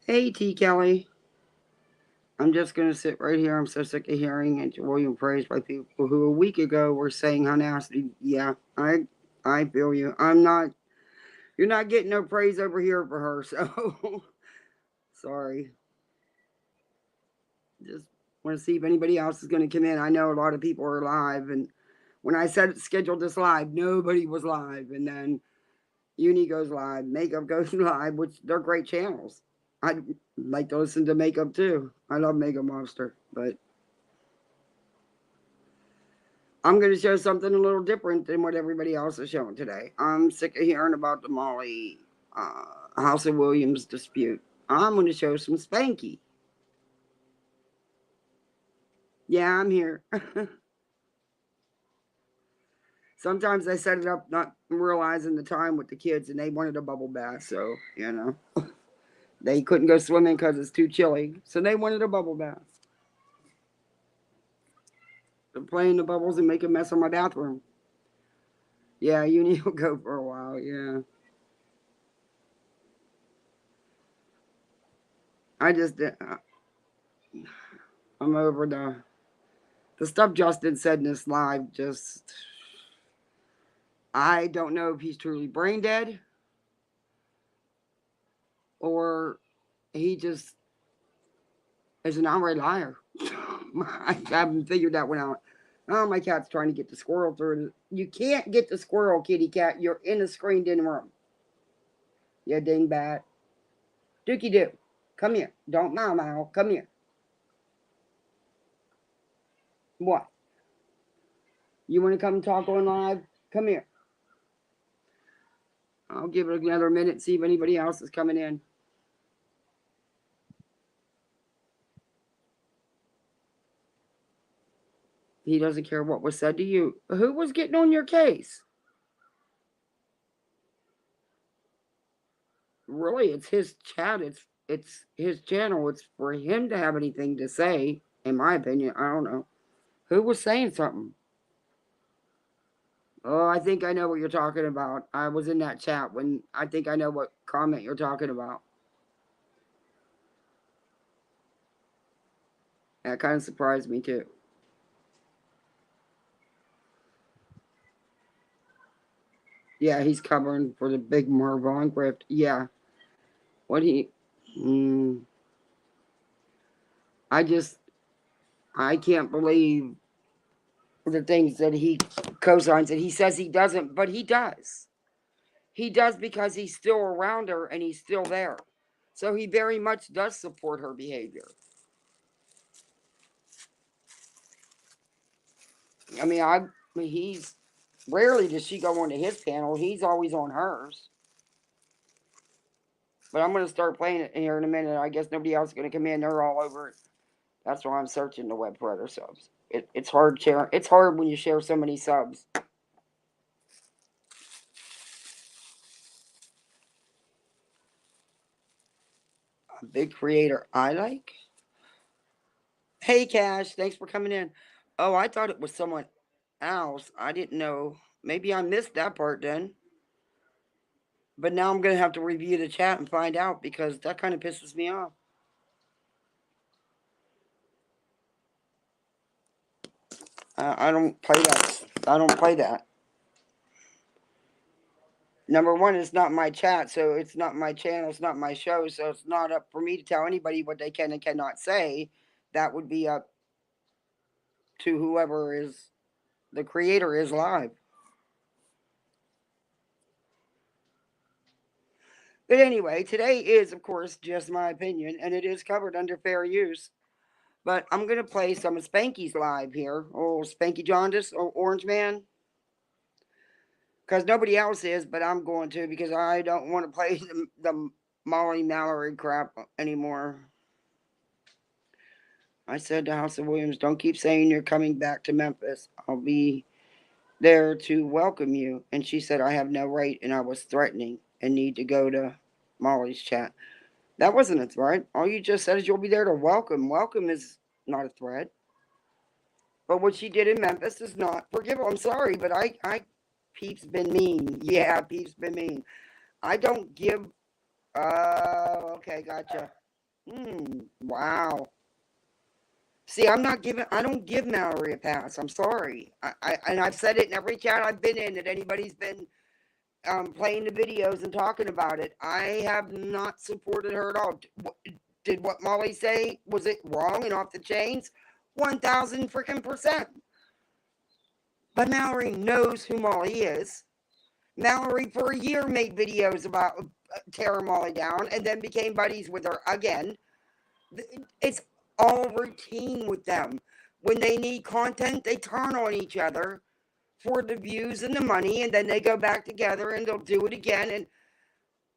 Hey, T. Kelly. I'm just going to sit right here. I'm so sick of hearing William praised by people who a week ago were saying how nasty. Yeah, I feel you. I'm not. You're not getting no praise over here for her. So sorry. Just want to see if anybody else is going to come in. I know a lot of people are live, and when I said scheduled this live, nobody was live, and then Uni goes live, Makeup goes live, which they're great channels. I'd like to listen to Makeup too. I love Makeup Monster, but I'm going to show something a little different than what everybody else is showing today. I'm sick of hearing about the Molly House of Williams dispute. I'm going to show some Spanky. Yeah, I'm here. Sometimes I set it up not realizing the time with the kids, and they wanted a bubble bath, so they couldn't go swimming because it's too chilly, so they wanted a bubble bath. They're playing the bubbles and make a mess of my bathroom. Yeah, Uni will go for a while. Yeah, I just I'm over the stuff Justin said in this live. Just I don't know if he's truly brain dead or he just is an outright liar. I haven't figured that one out. Oh, my cat's trying to get the squirrel through. You can't get the squirrel, kitty cat. You're in a screened in room. You dingbat. Dookie doo. Come here. Don't meow meow. Come here. What? You want to come talk on live? Come here. I'll give it another minute, see if anybody else is coming in. He doesn't care what was said to you. Who was getting on your case? Really, it's his chat. It's his channel. It's for him to have anything to say. In my opinion, I don't know who was saying something. Oh, I think I know what you're talking about. I was in that chat when I think I know what comment you're talking about. That kind of surprised me too. Yeah, he's covering for the big Marvon grift. Yeah, what he? Mm, I just I can't believe the things that he co-signs and he says he doesn't, but he does. He does because he's still around her and he's still there. So he very much does support her behavior. I mean, he's rarely does she go onto his panel. He's always on hers. But I'm going to start playing it here in a minute. I guess nobody else is going to come in. They're all over it. That's why I'm searching the web for other subs. It's hard sharing. It's hard when you share so many subs. A big creator I like. Hey, Cash. Thanks for coming in. Oh, I thought it was someone else. I didn't know. Maybe I missed that part then. But now I'm going to have to review the chat and find out because that kind of pisses me off. I don't play that. I don't play that. Number one, it's not my chat, so it's not my channel, it's not my show, so it's not up for me to tell anybody what they can and cannot say. That would be up to whoever is the creator is live. But anyway, today is, of course, just my opinion, and it is covered under fair use. But I'm going to play some of Spanky's live here. Oh, Spanky Jaundice, or Orange Man. Because nobody else is, but I'm going to because I don't want to play the Molly Mallory crap anymore. I said to House of Williams, don't keep saying you're coming back to Memphis. I'll be there to welcome you. And she said, I have no right and I was threatening and need to go to Molly's chat. That wasn't a threat. All you just said is you'll be there to welcome. Welcome is not a threat. But what she did in Memphis is not forgivable. I'm sorry, but Peep's been mean. Yeah, Peep's been mean. I don't give, okay, gotcha. Wow. See, I don't give Mallory a pass. I'm sorry. And I've said it in every chat I've been in that anybody's been playing the videos and talking about it. I have not supported her at all. Did what Molly say? Was it wrong and off the chains? 1,000 freaking percent. But Mallory knows who Molly is. Mallory for a year made videos about tearing Molly down and then became buddies with her again. It's all routine with them. When they need content, they turn on each other for the views and the money, and then they go back together and they'll do it again. And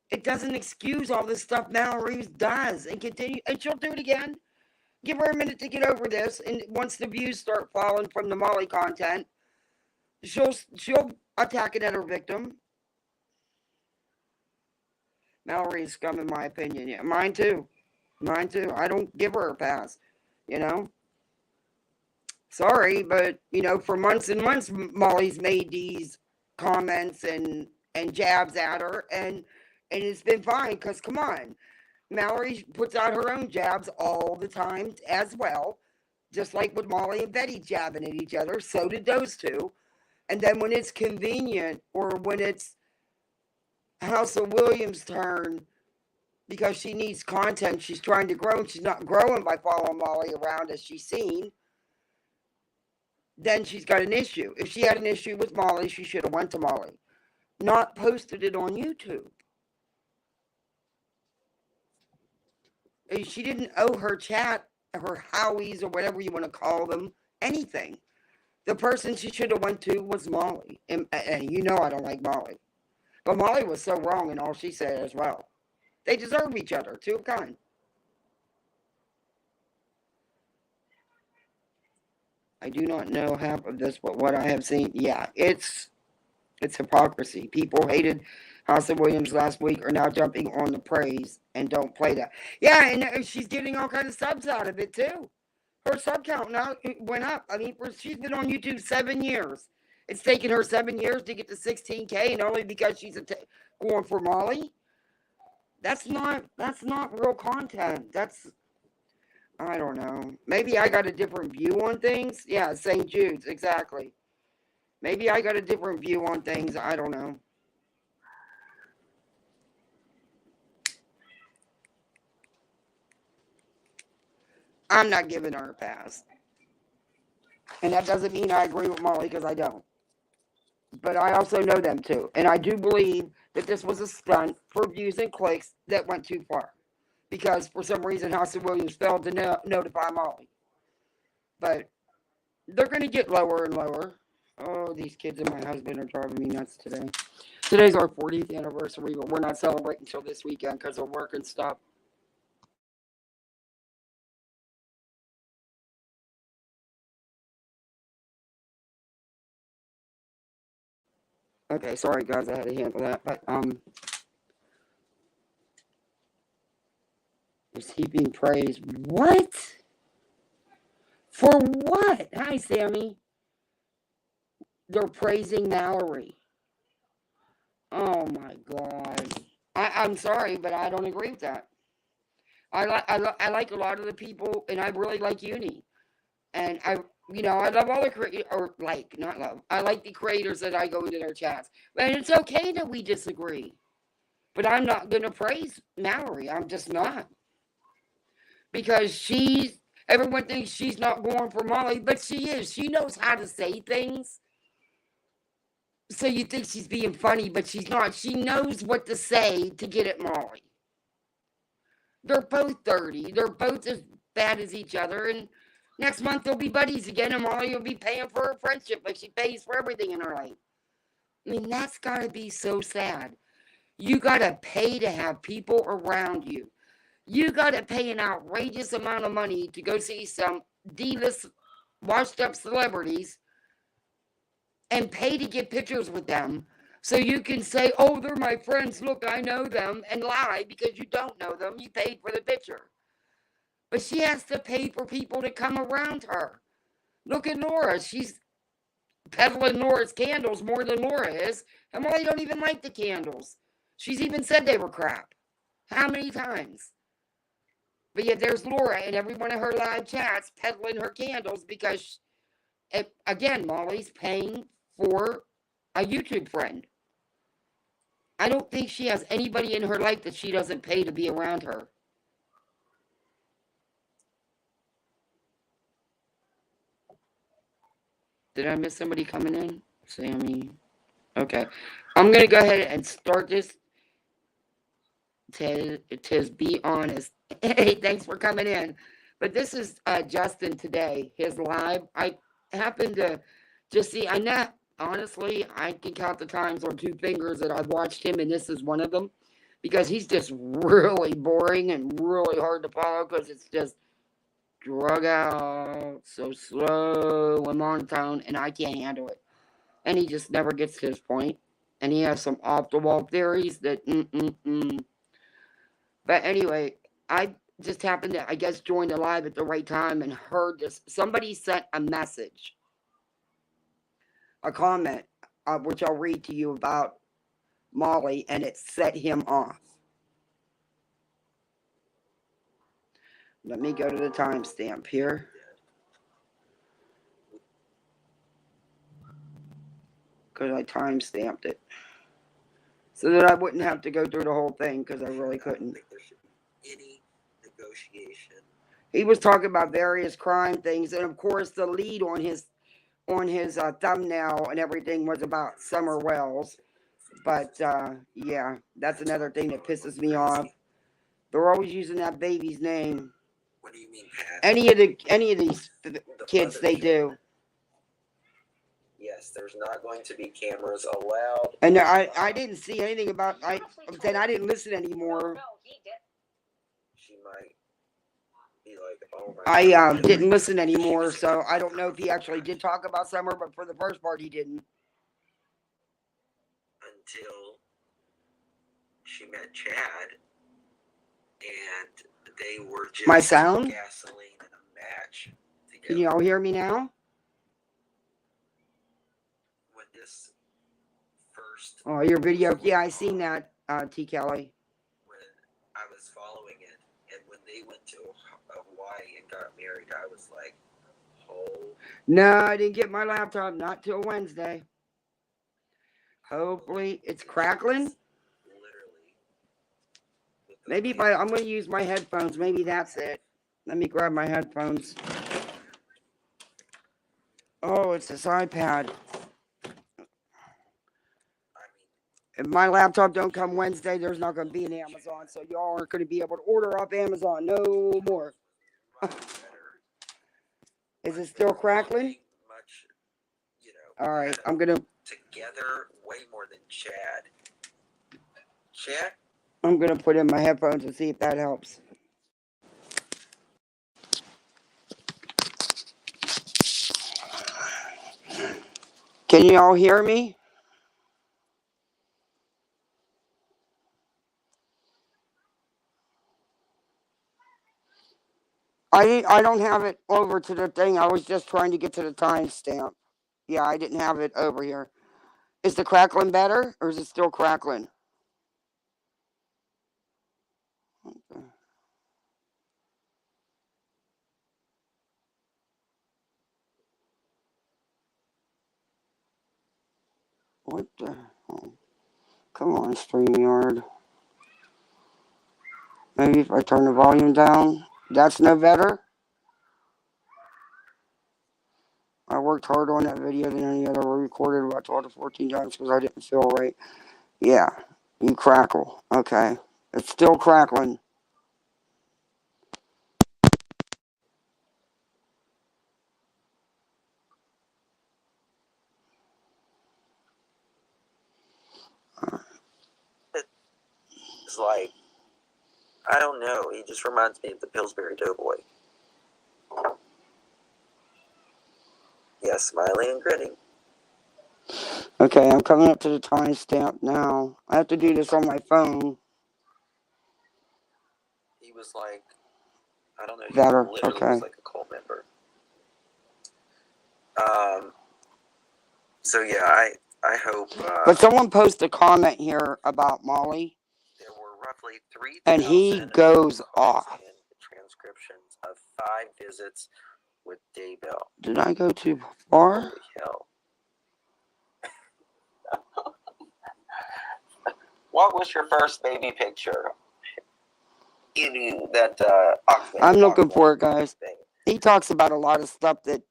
it doesn't excuse all the stuff Mallory does and continue, and she'll do it again. Give her a minute to get over this, and once the views start falling from the Molly content, she'll attack another victim. Mallory is scum in my opinion. Yeah, mine too. Mine too. I don't give her a pass. You know? Sorry, but, you know, for months and months, Molly's made these comments and jabs at her, and it's been fine, because, come on. Mallory puts out her own jabs all the time as well, just like with Molly and Betty jabbing at each other. So did those two. And then when it's convenient, or when it's House of Williams' turn, because she needs content, she's trying to grow, and she's not growing by following Molly around as she's seen, then she's got an issue. If she had an issue with Molly, she should have went to Molly, not posted it on YouTube. She didn't owe her chat, her howies, or whatever you want to call them, anything. The person she should have went to was Molly. And you know I don't like Molly. But Molly was so wrong in all she said as well. They deserve each other, two of kind. I do not know half of this, but what I have seen, yeah, it's hypocrisy. People hated House of Williams last week are now jumping on the praise and don't play that. Yeah, and she's getting all kinds of subs out of it too. Her sub count now went up. I mean, she's been on YouTube 7 years. It's taken her 7 years to get to 16K, and only because she's going for Molly. That's not real content. That's, I don't know. Maybe I got a different view on things. Yeah, St. Jude's, exactly. Maybe I got a different view on things. I don't know. I'm not giving her a pass. And that doesn't mean I agree with Molly, because I don't. But I also know them too. And I do believe that this was a stunt for views and clicks that went too far. Because for some reason, House of Williams failed to notify Molly. But they're going to get lower and lower. Oh, these kids and my husband are driving me nuts today. Today's our 40th anniversary, but we're not celebrating until this weekend because of work and stuff. Okay, sorry guys, I had to handle that. But is he being praised? What? For what? Hi, Sammy. They're praising Mallory. Oh my God. I'm sorry, but I don't agree with that. I like a lot of the people, and I really like Uni. And I love all the creators, or like, not love. I like the creators that I go into their chats. And it's okay that we disagree. But I'm not going to praise Mallory. I'm just not. Because everyone thinks she's not going for Molly, but she is. She knows how to say things. So you think she's being funny, but she's not. She knows what to say to get at Molly. They're both dirty. They're both as bad as each other. And next month they'll be buddies again, and Molly will be paying for her friendship like she pays for everything in her life. I mean, that's got to be so sad. You got to pay to have people around you. You got to pay an outrageous amount of money to go see some D-list washed-up celebrities and pay to get pictures with them so you can say, oh, they're my friends, look, I know them, and lie because you don't know them. You paid for the picture. But she has to pay for people to come around her. Look at Laura. She's peddling Laura's candles more than Laura is, and Molly don't even like the candles. She's even said they were crap. How many times? But yet there's Laura in every one of her live chats peddling her candles because, again, Molly's paying for a YouTube friend. I don't think she has anybody in her life that she doesn't pay to be around her. Did I miss somebody coming in? Sammy. Okay. I'm going to go ahead and start this. Tis be honest. Hey, thanks for coming in. But this is Justin today, his live. I happened to just see, I know, honestly, I can count the times on 2 fingers that I've watched him, and this is one of them. Because he's just really boring and really hard to follow because it's just drug out, so slow and monotone, and I can't handle it. And he just never gets to his point. And he has some off-the-wall theories that, But anyway, I just happened to, I guess, join the live at the right time and heard this. Somebody sent a message, a comment, which I'll read to you about Molly, and it set him off. Let me go to the timestamp here. Because I timestamped it. So that I wouldn't have to go through the whole thing, because I really couldn't. I don't think there should be any negotiation. He was talking about various crime things, and of course the lead on his thumbnail and everything was about Summer Wells. But yeah, that's another thing that pisses me off. They're always using that baby's name. What do you mean, Pat? Any of these kids, they do. Yes, there's not going to be cameras allowed. And I didn't see anything about. I didn't listen anymore. She might be like, oh my I God. didn't listen anymore, so I don't know if he actually did talk about Summer, but for the first part, he didn't. Until she met Chad, and they were just My sound? gasoline and a match together. Can you all hear me now? When this first, Oh, your video. Yeah, I seen that, T. Kelly. when I was following it, and when they went to Hawaii and got married, I was like, oh. No, I didn't get my laptop. Not till Wednesday. Hopefully, it's crackling. Literally. Maybe if I'm going to use my headphones. Maybe that's it. Let me grab my headphones. Oh, it's this iPad. If my laptop don't come Wednesday, there's not going to be an Amazon. So y'all aren't going to be able to order off Amazon no more. Is it still crackling? Much, you know, all right, I'm going to... Together way more than Chad. Chad? I'm going to put in my headphones and see if that helps. Can you all hear me? I don't have it over to the thing. I was just trying to get to the timestamp. Yeah, I didn't have it over here. Is the crackling better, or is it still crackling? Okay. What the hell? Come on, StreamYard. Maybe if I turn the volume down, that's no better. I worked hard on that video than any other. I recorded about 12 to 14 times because I didn't feel right. Yeah, you crackle. Okay. It's still crackling. It's like, I don't know. He just reminds me of the Pillsbury Doughboy. Yeah, smiling and grinning. Okay, I'm coming up to the timestamp now. I have to do this on my phone. He was like, I don't know. He Better. literally Okay. was like a cult member. So yeah, I hope. But someone posted a comment here about Molly. There were roughly 3,000 and he goes off. descriptions of 5 visits with Daybell. Did I go too far? Holy hell. What was your first baby picture? That I'm looking for it, guys. Thing. He talks about a lot of stuff that...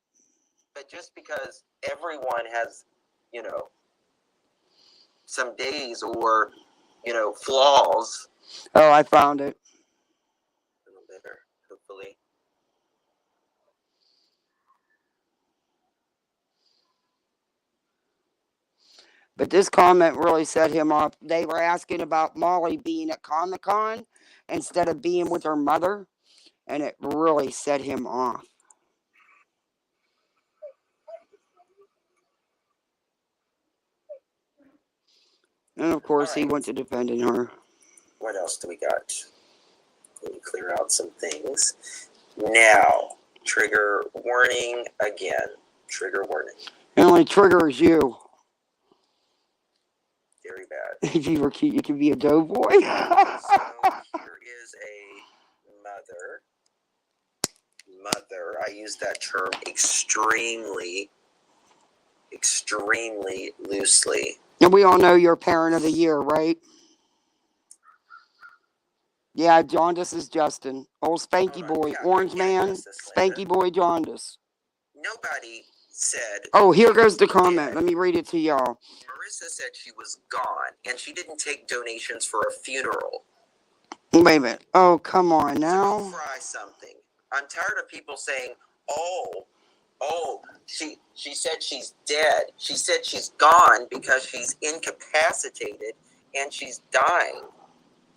But just because everyone has, some days or, flaws. Oh, I found it. A little better, hopefully. But this comment really set him off. They were asking about Molly being at Comic-Con instead of being with her mother, and it really set him off. And of course, he went to defending her. What else do we got? Let me clear out some things. Now, trigger warning again. Trigger warning. It only triggers you. Very bad. If you were cute, you could be a doughboy. So here is a mother. Mother. I use that term extremely loosely. And we all know you're Parent of the Year, right? Yeah, Jaundice is Justin. Old Spanky Boy. Yeah, Orange Man. Spanky Boy Jaundice. Nobody said... Oh, here goes the comment. Let me read it to y'all. Marissa said she was gone, and she didn't take donations for a funeral. Wait a minute. Oh, come on now. So fry something. I'm tired of people saying, she said she's dead. She said she's gone because she's incapacitated and she's dying.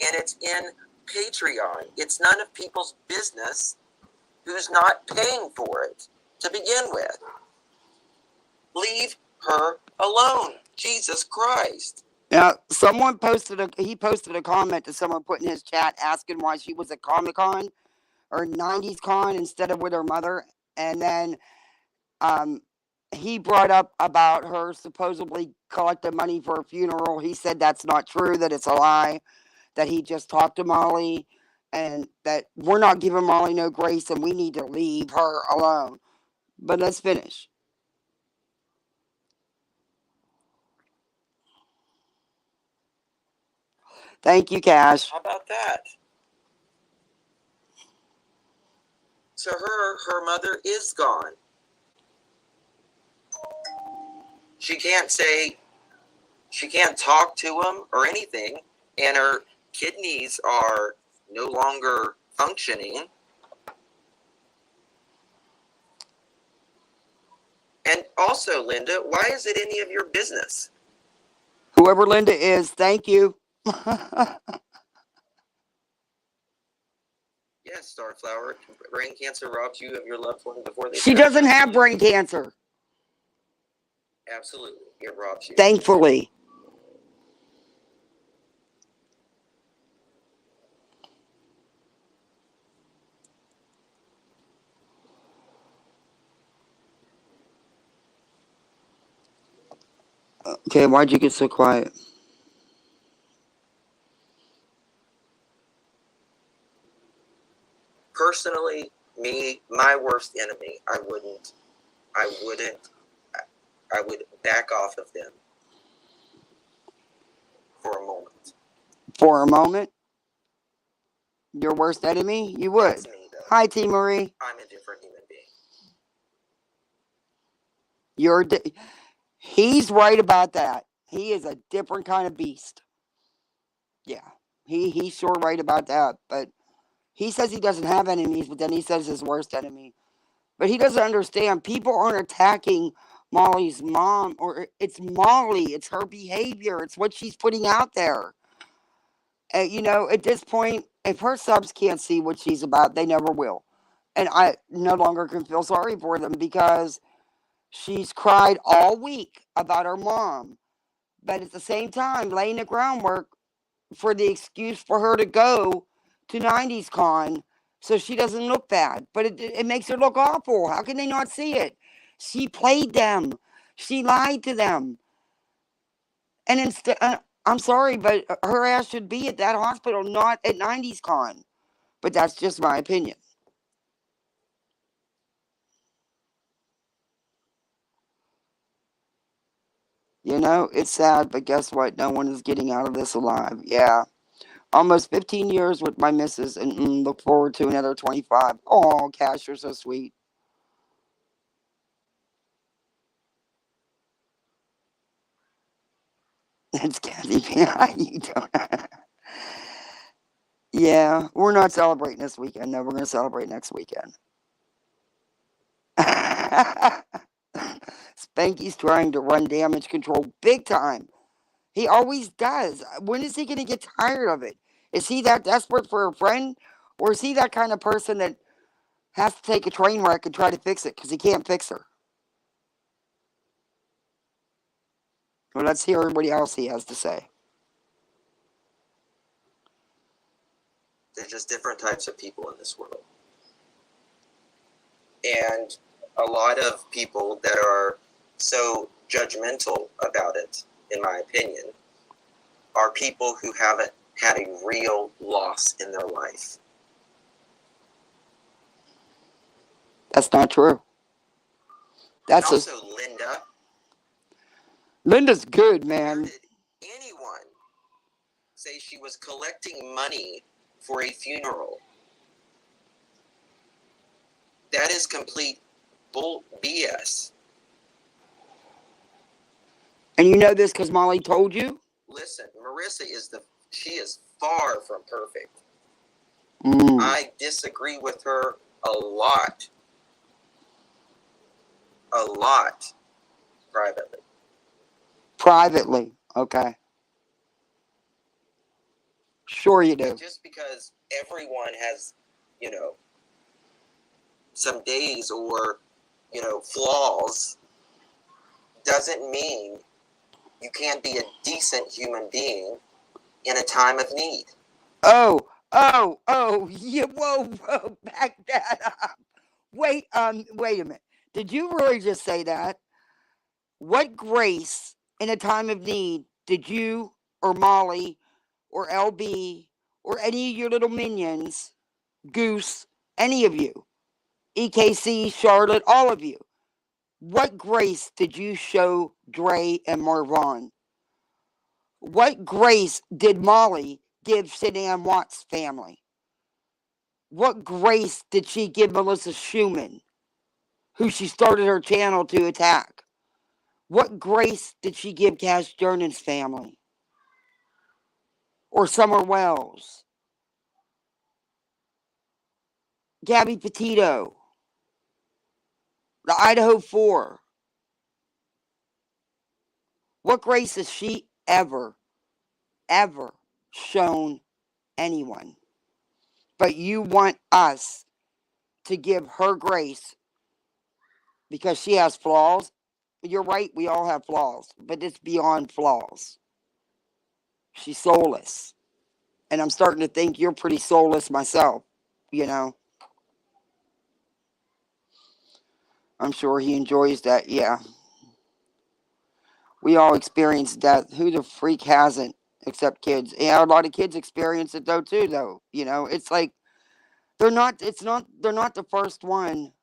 And it's in Patreon. It's none of people's business who's not paying for it to begin with. Leave her alone. Jesus Christ. Now, someone posted a comment to someone put in his chat asking why she was at Comic-Con or 90s Con instead of with her mother. And then he brought up about her supposedly collecting money for a funeral. He said that's not true, that it's a lie, that he just talked to Molly, and that we're not giving Molly no grace and we need to leave her alone. But let's finish. Thank you, Cash. How about that? So her mother is gone. She can't talk to him or anything, and her kidneys are no longer functioning. And also, Linda, why is it any of your business? Whoever Linda is, thank you. Yes, Starflower. Brain cancer robs you of your loved one before they... She doesn't have brain cancer. Absolutely. It robs you. Thankfully. Okay, why'd you get so quiet? Personally, my worst enemy, I would back off of them for a moment. For a moment? Your worst enemy? You would. That's me, though. Hi, T. Marie. I'm a different human being. He's right about that. He is a different kind of beast. Yeah, he's sure right about that. But he says he doesn't have enemies, but then he says his worst enemy. But he doesn't understand. People aren't attacking Molly's mom, or it's Molly. It's her behavior. It's what she's putting out there. At this point, if her subs can't see what she's about, they never will. And I no longer can feel sorry for them because she's cried all week about her mom. But at the same time, laying the groundwork for the excuse for her to go to 90s Con so she doesn't look bad. But it makes her look awful. How can they not see it? She played them. She lied to them. And instead, I'm sorry, but her ass should be at that hospital, not at 90s Con. But that's just my opinion. You know, it's sad, but guess what? No one is getting out of this alive. Yeah. Almost 15 years with my missus, and look forward to another 25. Oh, Cash, you're so sweet. That's Kathy. You don't. Yeah, we're not celebrating this weekend. No, we're going to celebrate next weekend. Spanky's trying to run damage control big time. He always does. When is he going to get tired of it? Is he that desperate for a friend? Or is he that kind of person that has to take a train wreck and try to fix it because he can't fix her? Well, let's hear what else he has to say. There's just different types of people in this world. And a lot of people that are so judgmental about it, in my opinion, are people who haven't had a real loss in their life. That's not true. That's and also Linda. Linda's good, Where man. did anyone say she was collecting money for a funeral? That is complete bull BS. And you know this because Molly told you? Listen, Marissa she is far from perfect. I disagree with her a lot. A lot. Privately. Privately. Okay. Sure you do. Just because everyone has, you know, some days or, you know, flaws doesn't mean you can't be a decent human being in a time of need. Oh, yeah, whoa, back that up. Wait a minute. Did you really just say that? What grace in a time of need did you or Molly or LB or any of your little minions, Goose, any of you, EKC, Charlotte, all of you, what grace did you show Dre and Marvon? What grace did Molly give Sidan Watt's family? What grace did she give Melissa Schumann, who she started her channel to attack? What grace did she give Cash Jernan's family? Or Summer Wells? Gabby Petito? The Idaho 4? What grace has she ever shown anyone? But you want us to give her grace because she has flaws? You're right, we all have flaws, but it's beyond flaws. She's soulless. And I'm starting to think you're pretty soulless myself, you know. I'm sure he enjoys that, yeah. We all experience death. Who the freak hasn't? Except kids. Yeah, a lot of kids experience it though too, though. You know, it's like they're not the first one.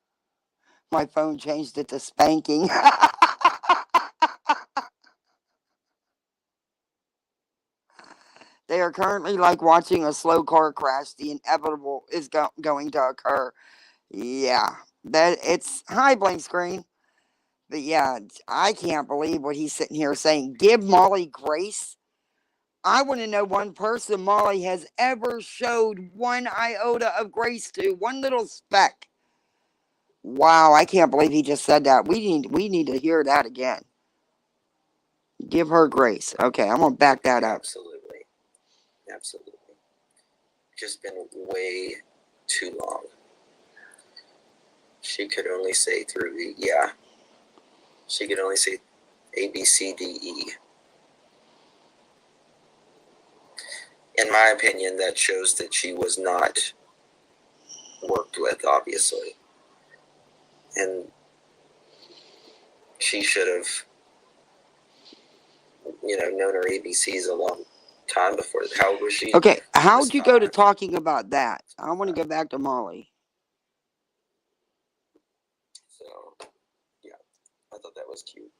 My phone changed it to spanking. They are currently like watching a slow car crash. The inevitable is going to occur. Yeah. That it's hi blank screen. But yeah, I can't believe what he's sitting here saying. Give Molly grace. I want to know one person Molly has ever showed one iota of grace to, one little speck. Wow, I can't believe he just said that. We need to hear that again. Give her grace. Okay, I'm gonna back that up. Absolutely. Absolutely. Just been way too long. She could only say through the She could only say A, B, C, D, E. In my opinion, that shows that she was not worked with, obviously. And she should have, known her ABCs a long time before. How old was she? Okay, how'd you go to talking about that? I want to go back to Molly. So, yeah, I thought that was cute.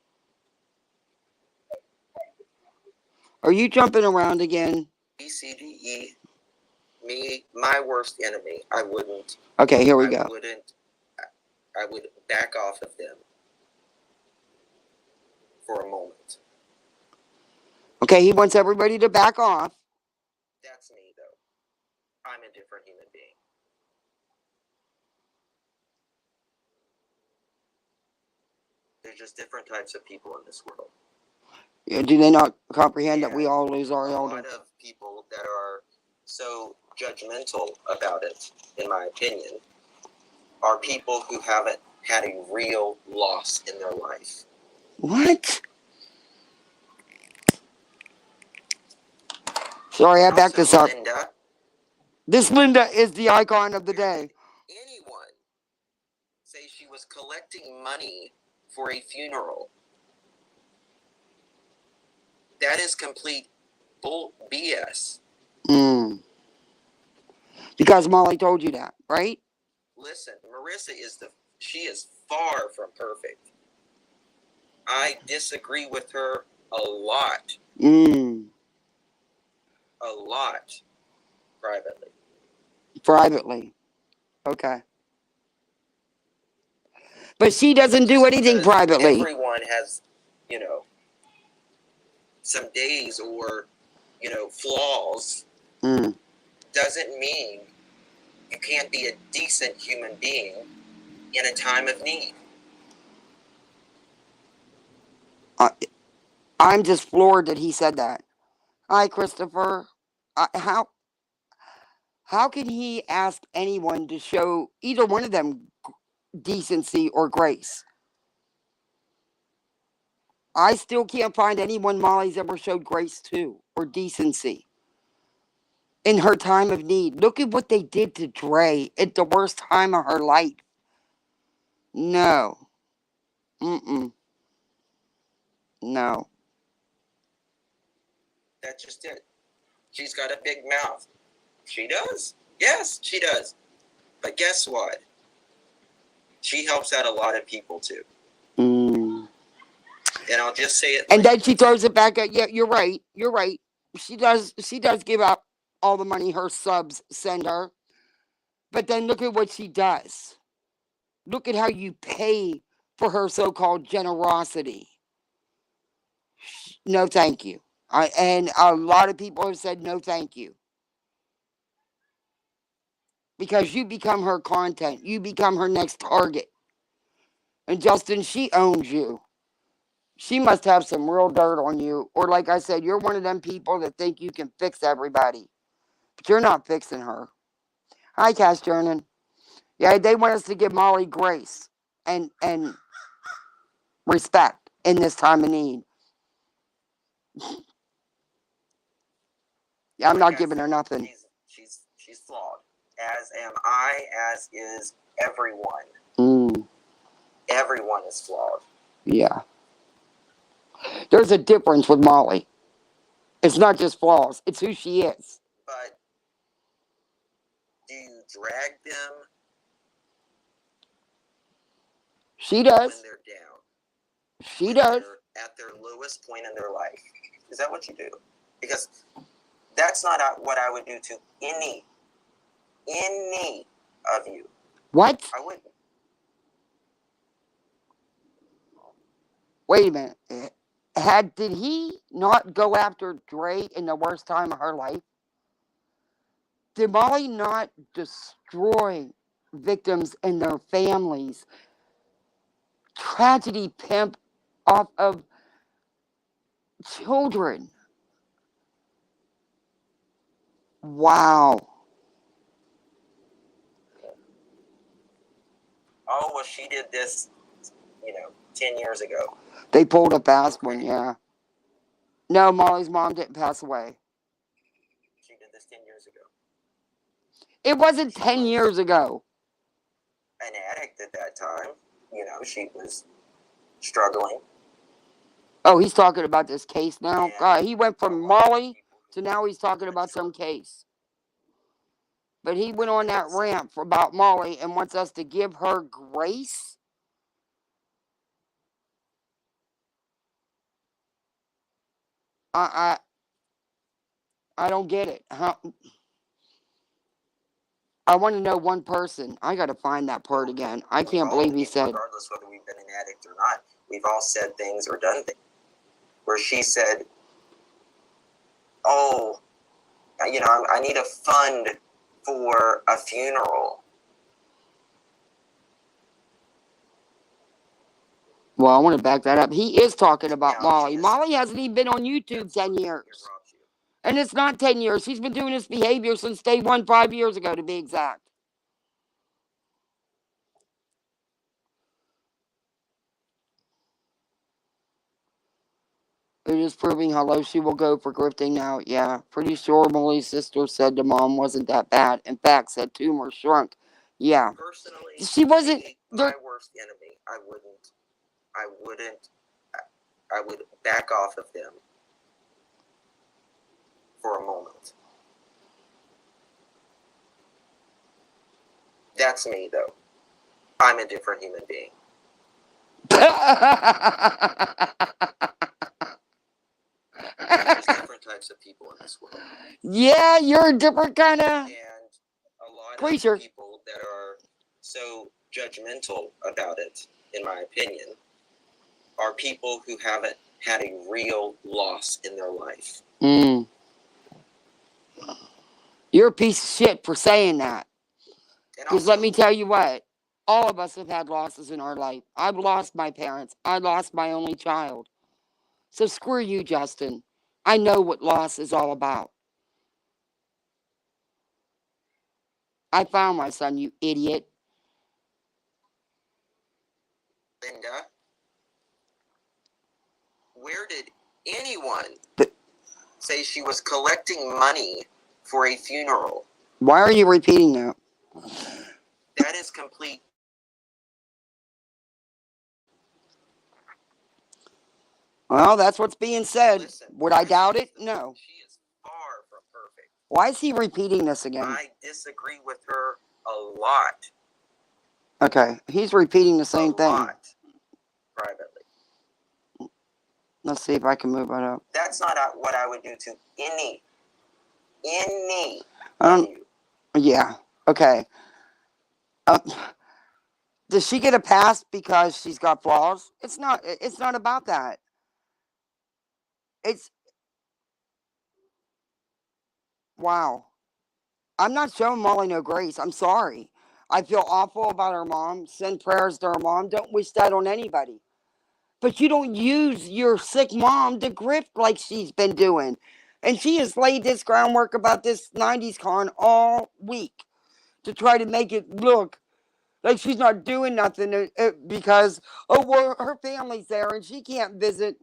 Are you jumping around again? B, C, D, E, me, my worst enemy. I wouldn't. Okay, here we go. I would back off of them for a moment. Okay, he wants everybody to back off. That's me, though. I'm a different human being. There's just different types of people in this world. Do they not comprehend that we all lose our A elders? lot of people that are so judgmental about it, in my opinion, are people who haven't had a real loss in their life. What? Sorry, I backed this up. Linda. This Linda is the icon of the day. Anyone say she was collecting money for a funeral? That is complete bull BS. Because Molly told you that, right? Listen, Marissa she is far from perfect. I disagree with her a lot. A lot. Privately. Okay. But she doesn't do anything privately. Everyone has, some days or, flaws. Doesn't mean you can't be a decent human being in a time of need. I'm just floored that he said that. Hi, Christopher. How can he ask anyone to show either one of them decency or grace? I still can't find anyone Molly's ever showed grace to or decency in her time of need. Look at what they did to Dre at the worst time of her life. No. No. That's just it. She's got a big mouth. She does. Yes, she does. But guess what? She helps out a lot of people too. And I'll just say it. And then she throws it back at, yeah, you're right. You're right. She does give out all the money her subs send her. But then look at what she does. Look at how you pay for her so-called generosity. No, thank you. And a lot of people have said no, thank you. Because you become her content. You become her next target. And Justin, she owns you. She must have some real dirt on you. Or like I said, you're one of them people that think you can fix everybody. But you're not fixing her. Hi, Cash Jernan. Yeah, they want us to give Molly grace and respect in this time of need. Yeah, I'm not giving her nothing. She's flawed. As am I, as is everyone. Everyone is flawed. Yeah. There's a difference with Molly. It's not just flaws. It's who she is. But do you drag them? She does. When they're down. She does. They're at their lowest point in their life. Is that what you do? Because that's not what I would do to any of you. What? I wouldn't. Wait a minute. Did he not go after Dre in the worst time of her life? Did Molly not destroy victims and their families? Tragedy pimp off of children. Wow. Oh, well, she did this, 10 years ago. They pulled a fast one, yeah. No, Molly's mom didn't pass away. She did this 10 years ago. It wasn't 10 years ago. An addict at that time. She was struggling. Oh, he's talking about this case now? God, he went from Molly to now he's talking about some case. But he went on that rant about Molly and wants us to give her grace? I don't get it. I want to know one person. I got to find that part again. I can't believe he said. Regardless whether we've been an addict or not, we've all said things or done things where she said, "Oh, you know, I need a fund for a funeral." Well, I want to back that up. He is talking about Molly. Molly hasn't even been on YouTube 10 years. And it's not 10 years. She's been doing this behavior since day one, 5 years ago, to be exact. It is proving how low she will go for grifting now. Yeah, pretty sure Molly's sister said to mom wasn't that bad. In fact, said tumor shrunk. Yeah. Personally, she wasn't my worst enemy. I would back off of them for a moment. That's me, though. I'm a different human being. There's different types of people in this world. Yeah, you're a different kind of and a lot creature. Of people that are so judgmental about it, in my opinion, are people who haven't had a real loss in their life. You're a piece of shit for saying that. Because let me tell you what, all of us have had losses in our life. I've lost my parents. I lost my only child. So screw you, Justin. I know what loss is all about. I found my son, you idiot. Linda, where did anyone say she was collecting money for a funeral? Why are you repeating that? That is complete. Well, that's what's being said. Listen, would I doubt it? No. She is far from perfect. Why is he repeating this again? I disagree with her a lot. Okay, he's repeating the same thing. Lot, privately. Let's see if I can move it up. That's not what I would do to any Yeah, okay. Does she get a pass because she's got flaws? It's not about that. It's... Wow. I'm not showing Molly no grace. I'm sorry. I feel awful about her mom. Send prayers to her mom. Don't wish that on anybody. But you don't use your sick mom to grift like she's been doing. And she has laid this groundwork about this 90s con all week to try to make it look like she's not doing nothing because, well, her family's there and she can't visit.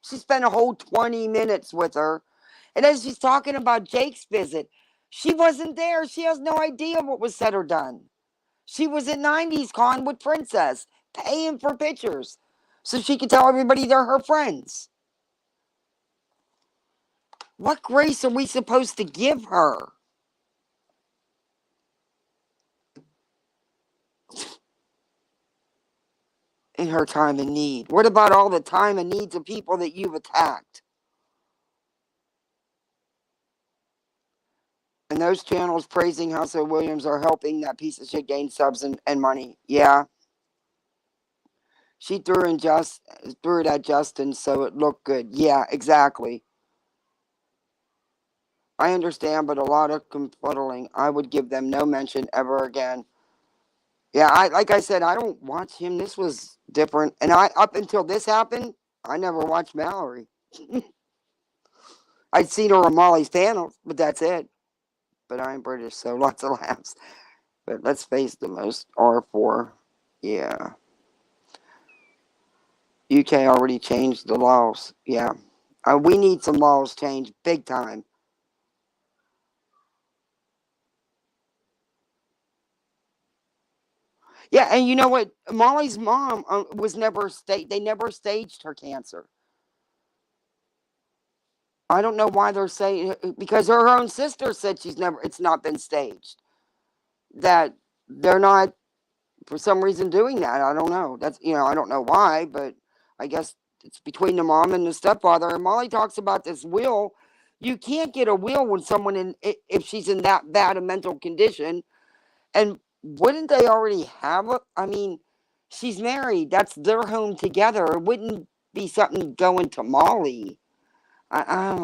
She spent a whole 20 minutes with her. And as she's talking about Jake's visit, she wasn't there. She has no idea what was said or done. She was at 90s con with Princess, paying for pictures so she could tell everybody they're her friends. What grace are we supposed to give her? In her time of need. What about all the time and needs of people that you've attacked? And those channels praising House of Williams are helping that piece of shit gain subs and money. Yeah. She threw it at Justin so it looked good. Yeah, exactly. I understand, but a lot of confuddling. I would give them no mention ever again. Yeah, like I said, I don't watch him. This was different. And up until this happened, I never watched Mallory. I'd seen her on Molly's panels, but that's it. But I'm British, so lots of laughs. But let's face the most R4. Yeah. UK already changed the laws. Yeah. We need some laws changed big time. Yeah, and you know what? Molly's mom was never they never staged her cancer. I don't know why they're saying, because her own sister said it's not been staged. That they're not, for some reason, doing that. I don't know. I don't know why, but I guess it's between the mom and the stepfather. And Molly talks about this will You can't get a will when someone if she's in that bad a mental condition. And wouldn't they already have a? I mean, she's married. That's their home together. It wouldn't be something going to Molly. I.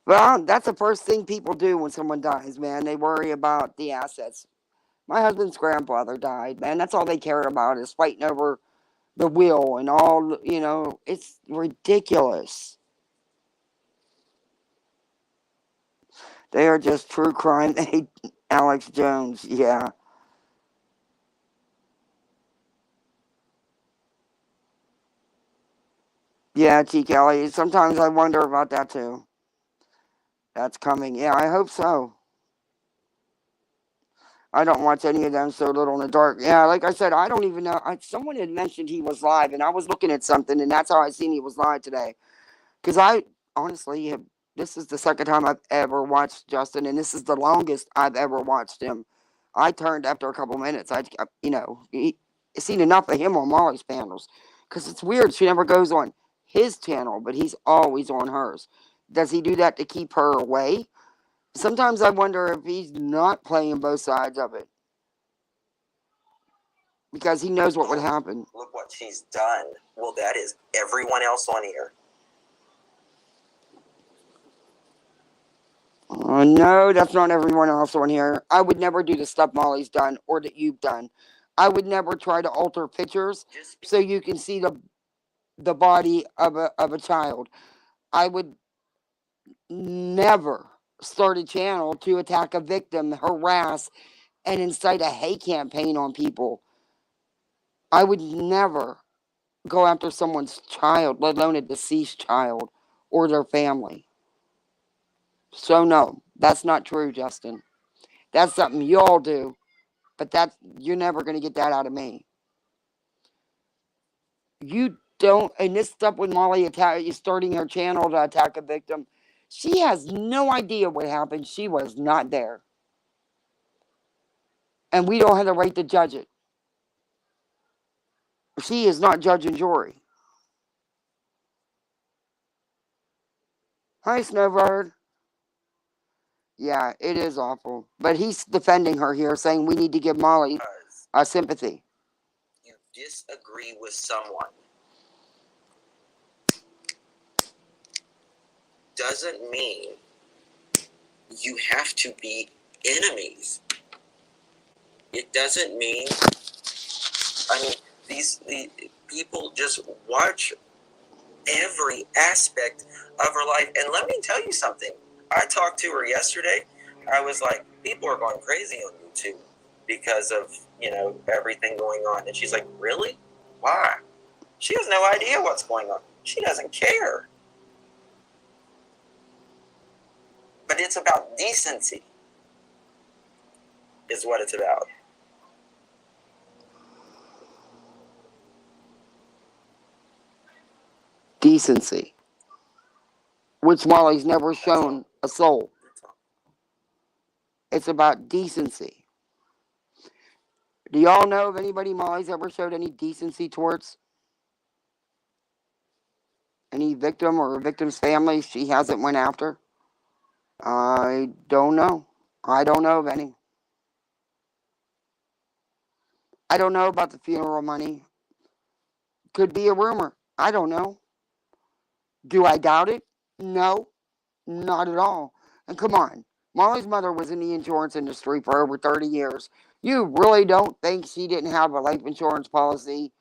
Well, that's the first thing people do when someone dies, man. They worry about the assets. My husband's grandfather died, man. That's all they care about is fighting over the will and all, it's ridiculous. They are just true crime. They hate Alex Jones, yeah. Yeah, T. Kelly. Sometimes I wonder about that too. That's coming. Yeah, I hope so. I don't watch any of them so little in the dark. Yeah, like I said, I don't even know. Someone had mentioned he was live, and I was looking at something, and that's how I seen he was live today. Because I honestly have, this is the second time I've ever watched Justin, and this is the longest I've ever watched him. I turned after a couple minutes. Seen enough of him on Molly's panels. Because it's weird. She never goes on his channel, but he's always on hers. Does he do that to keep her away? Sometimes I wonder if he's not playing both sides of it. Because he knows what would happen. Look what she's done. Well, that is everyone else on here. No, that's not everyone else on here. I would never do the stuff Molly's done or that you've done. I would never try to alter pictures so you can see the body of a child. I would never start a channel to attack a victim, harass, and incite a hate campaign on people. I would never go after someone's child, let alone a deceased child or their family. So no, that's not true, Justin. That's something y'all do, but you're never going to get that out of me. You don't, and this stuff with Molly starting her channel to attack a victim, she has no idea what happened. She was not there. And we don't have the right to judge it. She is not judge and jury. Hi, Snowbird. Yeah, it is awful. But he's defending her here, saying we need to give Molly sympathy. You disagree with someone doesn't mean you have to be enemies. It doesn't mean, these people just watch every aspect of her life. And let me tell you something. I talked to her yesterday. I was like, people are going crazy on YouTube because of, everything going on. And she's like, really? Why? She has no idea what's going on. She doesn't care. But it's about decency, is what it's about. Decency. Which Molly's never shown a soul. It's about decency. Do y'all know of anybody Molly's ever showed any decency towards? Any victim or a victim's family she hasn't went after? I don't know. I don't know of any. I don't know about the funeral money. Could be a rumor. I don't know. Do I doubt it? No, not at all. And come on, Molly's mother was in the insurance industry for over 30 years. You really don't think she didn't have a life insurance policy?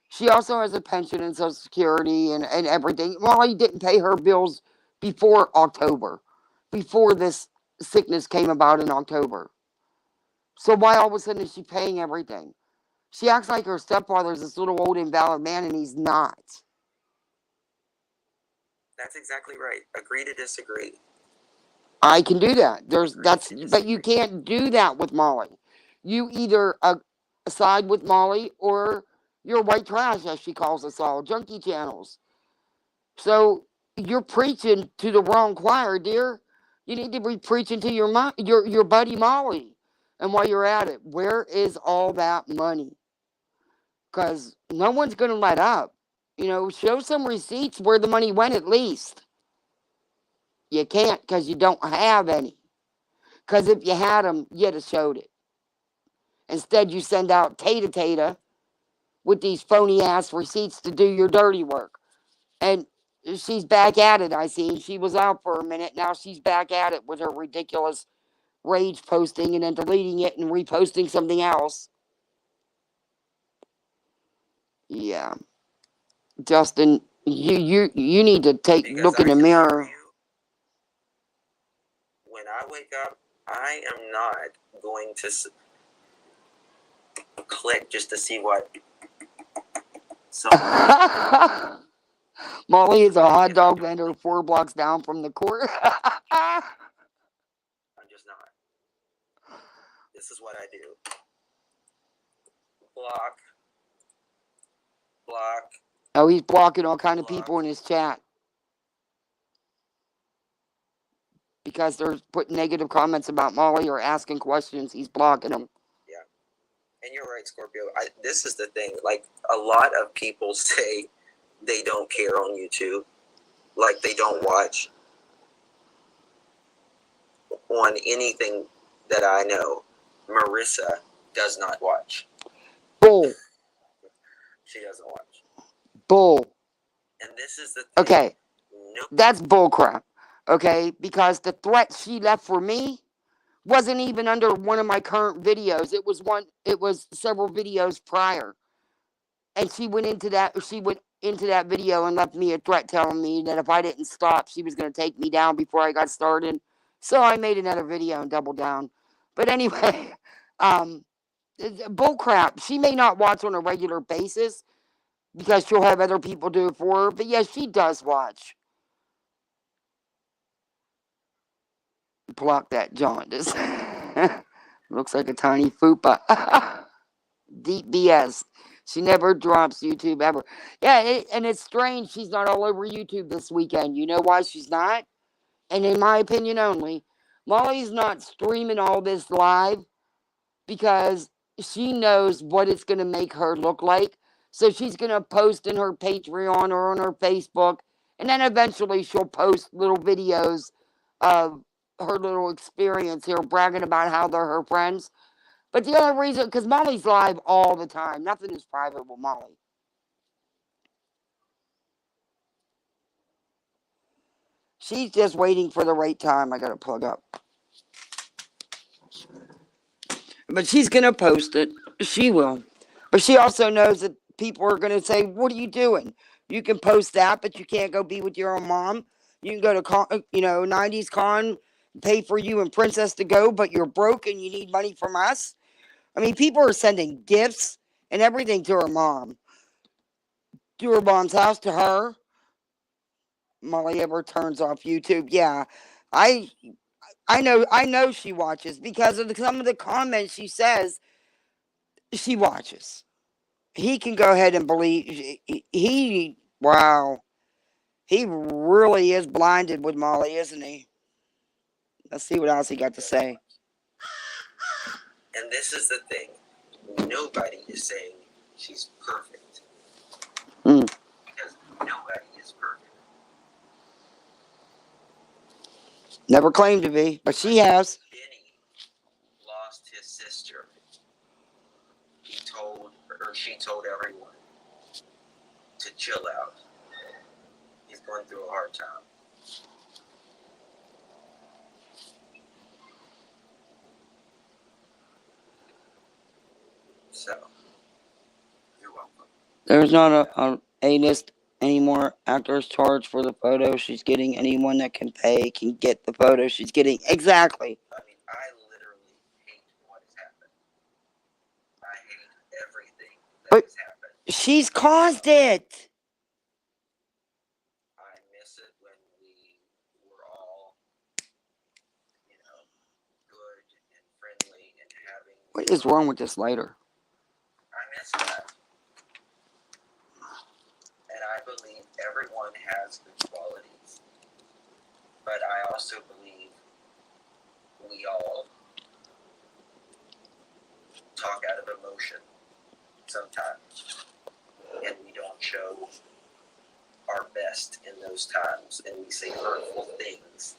She also has a pension and Social Security and everything. Molly didn't pay her bills before October, before this sickness came about in October. So why all of a sudden is she paying everything? She acts like her stepfather's this little old invalid man, and he's not. That's exactly right. Agree to disagree. I can do that. But you can't do that with Molly. You either side with Molly or you're white trash, as she calls us all, junkie channels. So you're preaching to the wrong choir, dear. You need to be preaching to your buddy Molly. And while you're at it, where is all that money? Because no one's going to let up. Show some receipts where the money went at least. You can't because you don't have any. Because if you had them, you'd have showed it. Instead, you send out Tata with these phony ass receipts to do your dirty work. And she's back at it, I see. She was out for a minute. Now she's back at it with her ridiculous rage posting and then deleting it and reposting something else. Yeah. Justin, you need to look in the mirror. When I wake up, I am not going to click just to see what. Molly is a hot dog vendor 4 blocks down from the court. I'm just not. This is what I do. Block. Oh, he's blocking all kind of people in his chat. Because they're putting negative comments about Molly or asking questions, he's blocking them. Yeah. And you're right, Scorpio. This is the thing. Like, a lot of people say they don't care on YouTube. Like, they don't watch on anything that I know. Marissa does not watch. Bull. She doesn't watch. Bull. And this is the thing. Okay. Nope. That's bull crap. Okay? Because the threat she left for me wasn't even under one of my current videos. It was several videos prior. And she went into that video and left me a threat telling me that if I didn't stop, she was going to take me down before I got started. So I made another video and doubled down. But anyway, bull crap. She may not watch on a regular basis because she'll have other people do it for her. But yes, she does watch. Block that jaundice. Looks like a tiny fupa. Deep BS. She never drops YouTube ever. Yeah, and it's strange she's not all over YouTube this weekend. You know why she's not? And in my opinion only, Molly's not streaming all this live because she knows what it's going to make her look like. So she's going to post in her Patreon or on her Facebook. And then eventually she'll post little videos of her little experience here, bragging about how they're her friends. But the other reason, because Molly's live all the time. Nothing is private with Molly. She's just waiting for the right time. I got to plug up. But she's going to post it. She will. But she also knows that people are going to say, what are you doing? You can post that, but you can't go be with your own mom. You can go to, 90s Con, pay for you and Princess to go, but you're broke and you need money from us. I mean, people are sending gifts and everything to her mom. To her mom's house, to her. Molly ever turns off YouTube. Yeah, I know she watches because of some of the comments she says. She watches. He can go ahead and believe wow. He really is blinded with Molly, isn't he? Let's see what else he got to say. And this is the thing. Nobody is saying she's perfect. Because nobody is perfect. Never claimed to be, but she has. Benny lost his sister. She told everyone to chill out. He's going through a hard time. So, you're welcome. There's not a A-list anymore. Actors charge for the photo she's getting. Anyone that can pay can get the photo she's getting. Exactly. I mean, I literally hate what has happened. I hate everything that has happened. She's caused it. I miss it when we were all, good and friendly and having... What is wrong with this lighter? I miss that. And I believe everyone has good qualities. But I also believe we all talk out of emotion sometimes. And we don't show our best in those times. And we say hurtful things.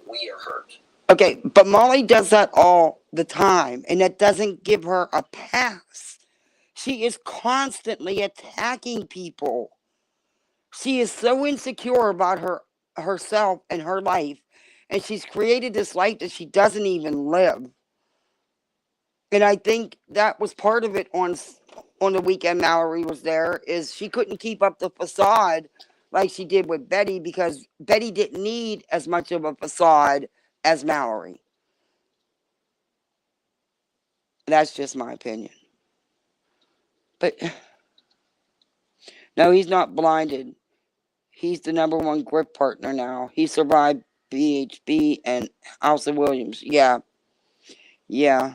we are hurt. Okay, but Molly does that all the time, and that doesn't give her a pass. She is constantly attacking people. She is so insecure about herself and her life, and she's created this life that she doesn't even live. And I think that was part of it on the weekend Mallory was there, is she couldn't keep up the facade like she did with Betty, because Betty didn't need as much of a facade as Mallory. That's just my opinion. But no, he's not blinded. He's the number one grip partner now. He survived BHB and House of Williams. Yeah, yeah.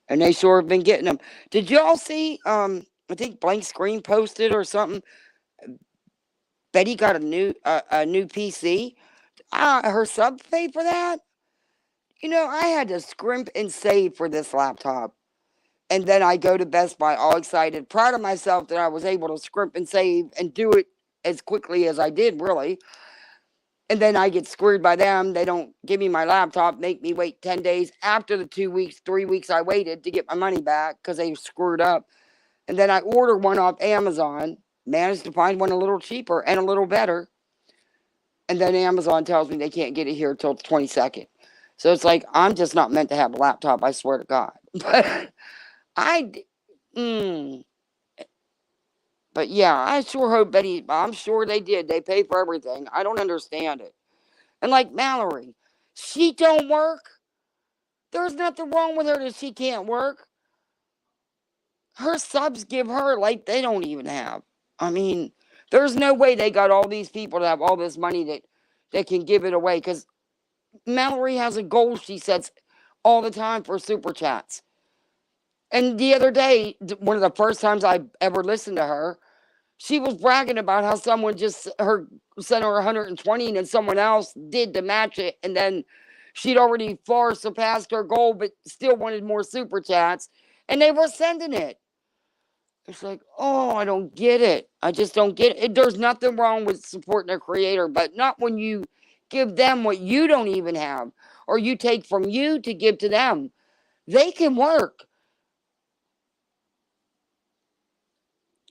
And they sure have been getting them. Did y'all see? I think Blank Screen posted or something. Betty got a new PC. Her sub paid for that. I had to scrimp and save for this laptop. And then I go to Best Buy all excited, proud of myself that I was able to scrimp and save and do it as quickly as I did, really. And then I get screwed by them. They don't give me my laptop, make me wait 10 days after the 2 weeks, 3 weeks I waited to get my money back because they screwed up. And then I order one off Amazon, managed to find one a little cheaper and a little better. And then Amazon tells me they can't get it here till the 22nd. So it's like, I'm just not meant to have a laptop, I swear to God. But I, mm, but yeah, I sure hope Betty, I'm sure they did. They pay for everything. I don't understand it. And like Mallory, she don't work. There's nothing wrong with her that she can't work. Her subs give her like they don't even have. I mean, there's no way they got all these people to have all this money that can give it away, because Mallory has a goal she sets all the time for super chats. And the other day, one of the first times I ever listened to her, she was bragging about how someone just sent her 120 and then someone else did to match it, and then she'd already far surpassed her goal but still wanted more super chats, and they were sending it. It's like, oh, I don't get it. I just don't get it. There's nothing wrong with supporting a creator, but not when you give them what you don't even have, or you take from you to give to them. They can work.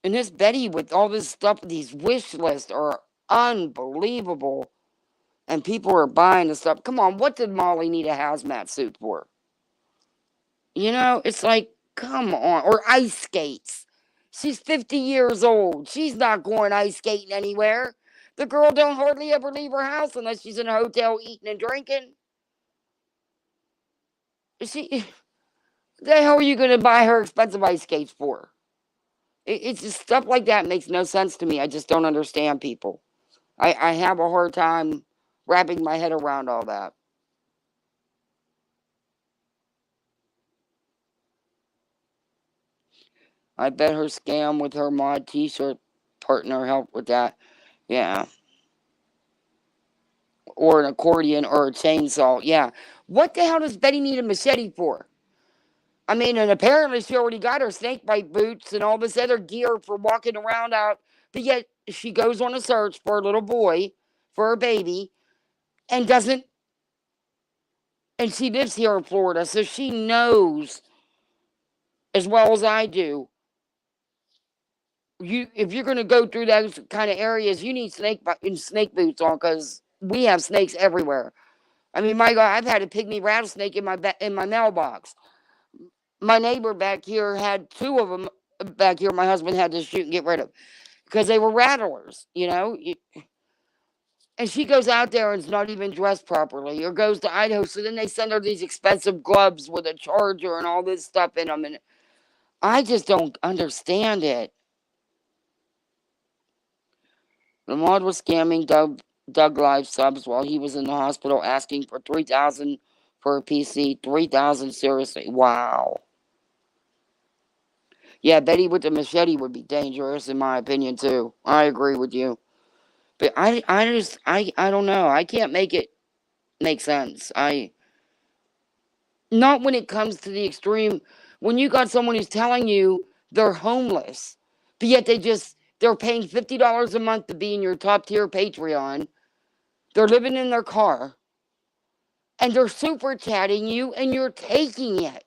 And this Betty with all this stuff, these wish lists are unbelievable. And people are buying the stuff. Come on, what did Molly need a hazmat suit for? It's like, come on. Or ice skates. She's 50 years old. She's not going ice skating anywhere. The girl don't hardly ever leave her house unless she's in a hotel eating and drinking. She, the hell are you going to buy her expensive ice skates for? It's just stuff like that makes no sense to me. I just don't understand people. I have a hard time wrapping my head around all that. I bet her scam with her mod t-shirt partner helped with that. Yeah. Or an accordion or a chainsaw. Yeah. What the hell does Betty need a machete for? I mean, and apparently she already got her snakebite boots and all this other gear for walking around out. But yet she goes on a search for a little boy, for her baby, and doesn't. And she lives here in Florida, so she knows as well as I do. If you're going to go through those kind of areas, you need snake boots on, because we have snakes everywhere. I mean, my God, I've had a pygmy rattlesnake in my mailbox. My neighbor back here had two of them back here. My husband had to shoot and get rid of because they were rattlers. And she goes out there and is not even dressed properly, or goes to Idaho. So then they send her these expensive gloves with a charger and all this stuff in them, and I just don't understand it. Lamar was scamming Doug Live subs while he was in the hospital, asking for $3,000 for a PC. $3,000, seriously? Wow. Yeah, Betty with the machete would be dangerous, in my opinion, too. I agree with you. But I don't know. I can't make it make sense. Not when it comes to the extreme. When you got someone who's telling you they're homeless, but yet they're paying $50 a month to be in your top tier Patreon. They're living in their car and they're super chatting you and you're taking it.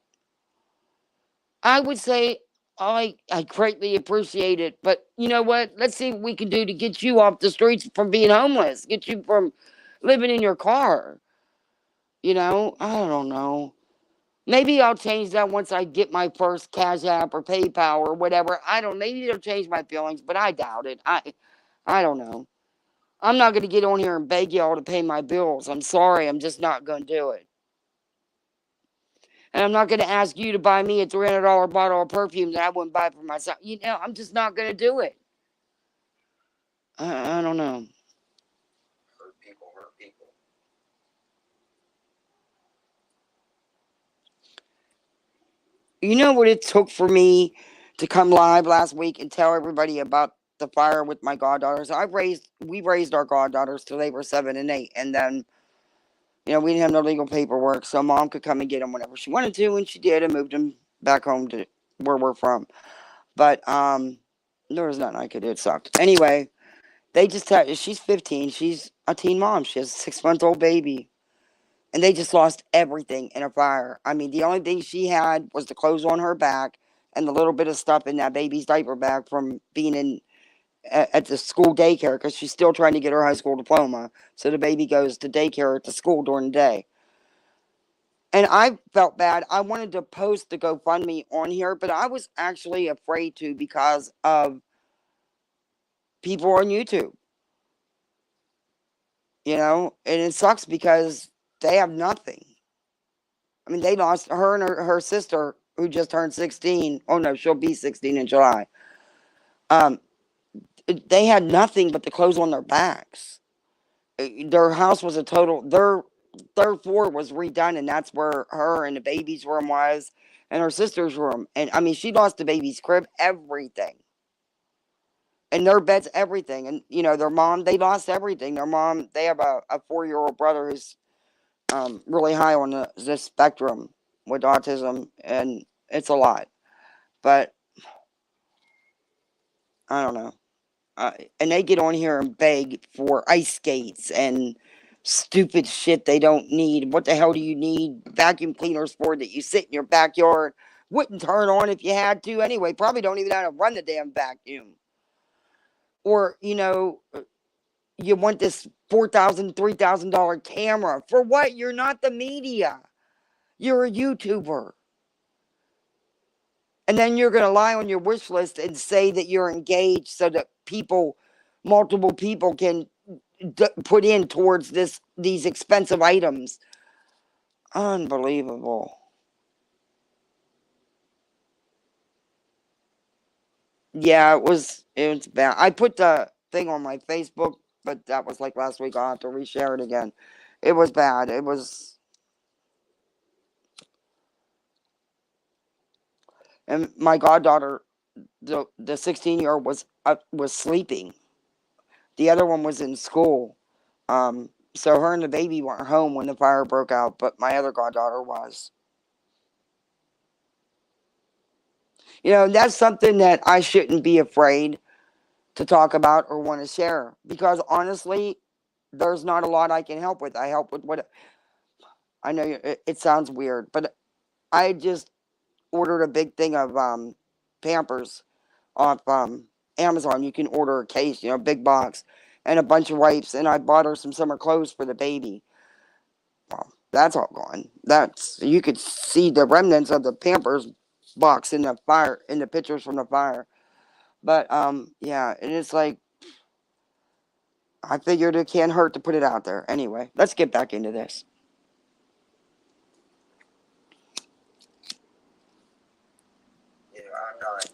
I would say I greatly appreciate it, but you know what? Let's see what we can do to get you off the streets from being homeless, get you from living in your car. I don't know. Maybe I'll change that once I get my first Cash App or PayPal or whatever. I don't. Maybe it'll change my feelings, but I doubt it. I don't know. I'm not going to get on here and beg y'all to pay my bills. I'm sorry. I'm just not going to do it. And I'm not going to ask you to buy me a $300 bottle of perfume that I wouldn't buy for myself. I'm just not going to do it. I don't know. Hurt people, hurt people. You know what it took for me to come live last week and tell everybody about the fire with my goddaughters? We raised our goddaughters till they were 7 and 8, and then we didn't have no legal paperwork, so mom could come and get them whenever she wanted to, and she did, and moved them back home to where we're from. But there was nothing I could do. It sucked. Anyway, they just had. She's 15. She's a teen mom. She has a 6-month-old baby. And they just lost everything in a fire. I mean, the only thing she had was the clothes on her back and the little bit of stuff in that baby's diaper bag from being at the school daycare, because she's still trying to get her high school diploma. So the baby goes to daycare at the school during the day. And I felt bad. I wanted to post the GoFundMe on here, but I was actually afraid to because of people on YouTube. And it sucks because they have nothing. I mean, they lost her and her sister, who just turned 16. Oh, no, she'll be 16 in July. Um, they had nothing but the clothes on their backs. Their house was their third floor was redone, and that's where her and the baby's room was, and her sister's room. And I mean, she lost the baby's crib, everything. And their beds, everything. And, their mom, they lost everything. Their mom, they have a 4-year-old brother who's really high on the spectrum with autism, and it's a lot. But I don't know. And they get on here and beg for ice skates and stupid shit they don't need. What the hell do you need vacuum cleaners for that you sit in your backyard? Wouldn't turn on if you had to anyway. Probably don't even know how to run the damn vacuum. Or, you want this $4,000, $3,000 camera. For what? You're not the media. You're a YouTuber. And then you're going to lie on your wish list and say that you're engaged so that multiple people can put in towards these expensive items. Unbelievable. Yeah, it was bad. I put the thing on my Facebook, but that was like last week. I'll have to reshare it again. It was bad. It was. And my goddaughter, the 16-year-old, was sleeping. The other one was in school. So her and the baby weren't home when the fire broke out, but my other goddaughter was. That's something that I shouldn't be afraid to talk about or want to share, because honestly, there's not a lot I can help with. I help with what I know. It sounds weird, but I just ordered a big thing of Pampers off Amazon. You can order a case, a big box, and a bunch of wipes, and I bought her some summer clothes for the baby. Well, that's all gone. You could see the remnants of the Pampers box in the pictures from the fire. But yeah, and it's like, I figured it can't hurt to put it out there. Anyway, let's get back into this. I'm not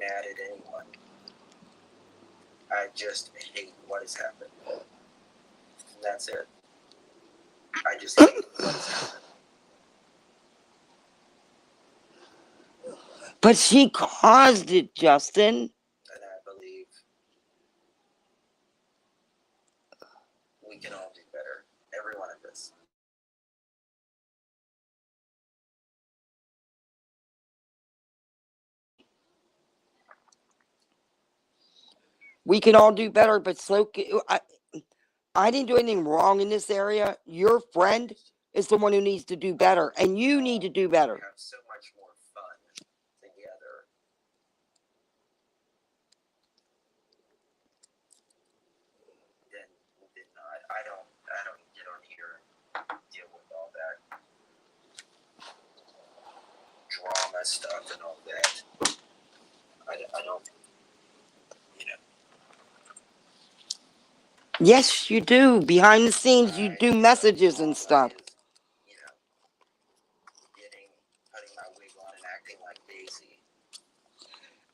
mad at anyone. I just hate what has happened. And that's it. I just hate what has happened. But she caused it, Justin. And I believe we can all do better. Every one of us. We can all do better, but I didn't do anything wrong in this area. Your friend is the one who needs to do better, and you need to do better. We have so much more fun together. Than not. I don't get on here and deal with all that drama stuff and all that. I don't, you know. Yes, you do. Behind the scenes, you do messages and stuff. You know, putting my wig on and acting like Daisy.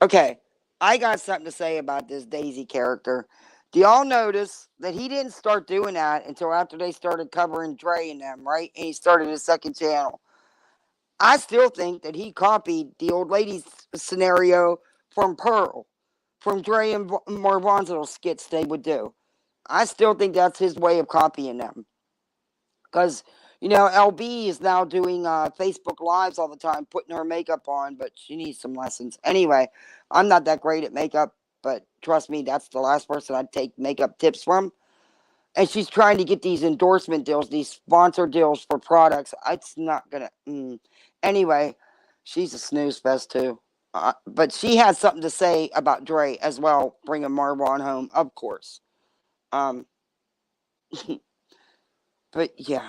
Okay, I got something to say about this Daisy character. Do y'all notice that he didn't start doing that until after they started covering Dre and them, right? And he started his second channel. I still think that he copied the old lady's scenario from Pearl, from Dre and Marvan's little skits they would do. I still think that's his way of copying them. Because, LB is now doing Facebook Lives all the time, putting her makeup on, but she needs some lessons. Anyway, I'm not that great at makeup, but trust me, that's the last person I'd take makeup tips from. And she's trying to get these endorsement deals, these sponsor deals for products. It's not going to. Anyway, she's a snooze fest too. But she has something to say about Dre as well, bringing Marwan home, of course. Um, but yeah,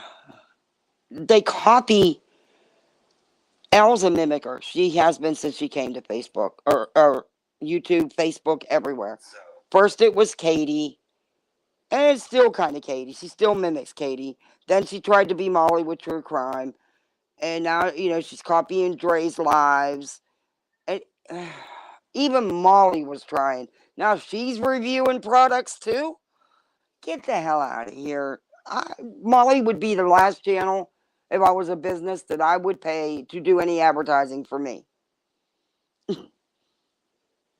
they copy. Elle's a mimicker. She has been since she came to Facebook or YouTube, Facebook, everywhere. First it was Katie, and it's still kind of Katie. She still mimics Katie. Then she tried to be Molly with True Crime, and now she's copying Dre's lives. And even Molly was trying. Now she's reviewing products too. Get the hell out of here. Molly would be the last channel if I was a business that I would pay to do any advertising for me.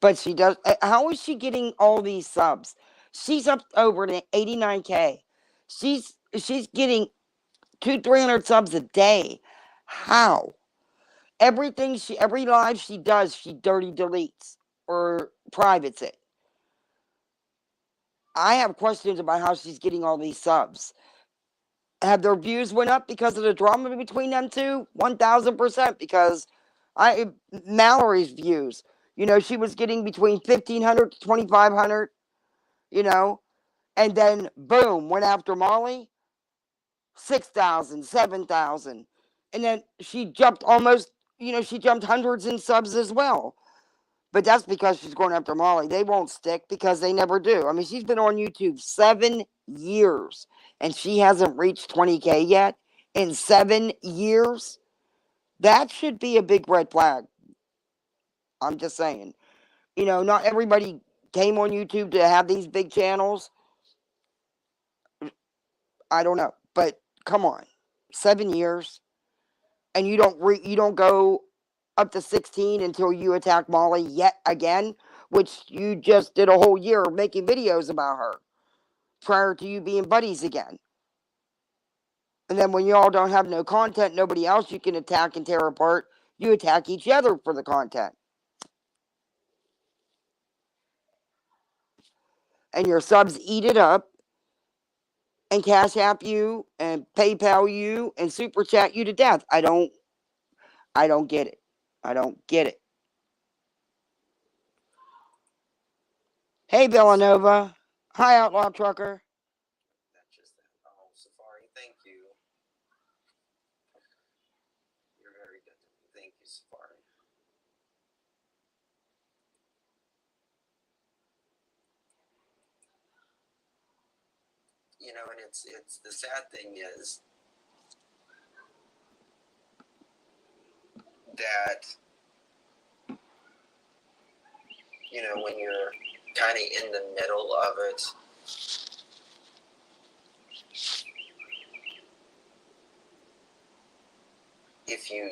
But she does. How is she getting all these subs? She's up over to 89K. She's getting 300 subs a day. How? Every live she does, she dirty deletes or privates it. I have questions about how she's getting all these subs. Have their views went up because of the drama between them two? 1000%. Because Mallory's views, she was getting between 1,500 to 2,500, and then boom, went after Molly, 6,000, 7,000, and then she jumped almost, she jumped hundreds in subs as well. But that's because she's going after Molly. They won't stick because they never do. I mean, she's been on YouTube 7 years and she hasn't reached 20K yet in 7 years. That should be a big red flag. I'm just saying. Not everybody came on YouTube to have these big channels. I don't know. But come on. 7 years and you don't go up to 16 until you attack Molly yet again, which you just did a whole year making videos about her prior to you being buddies again. And then when y'all don't have no content, nobody else you can attack and tear apart, you attack each other for the content. And your subs eat it up and Cash App you and PayPal you and Super Chat you to death. I don't get it. I don't get it. Hey, Villanova. Hi, Outlaw Trucker. That's just that. Oh, Safari, thank you. You're very good to me. Thank you, Safari. And it's the sad thing is that when you're kind of in the middle of it, if you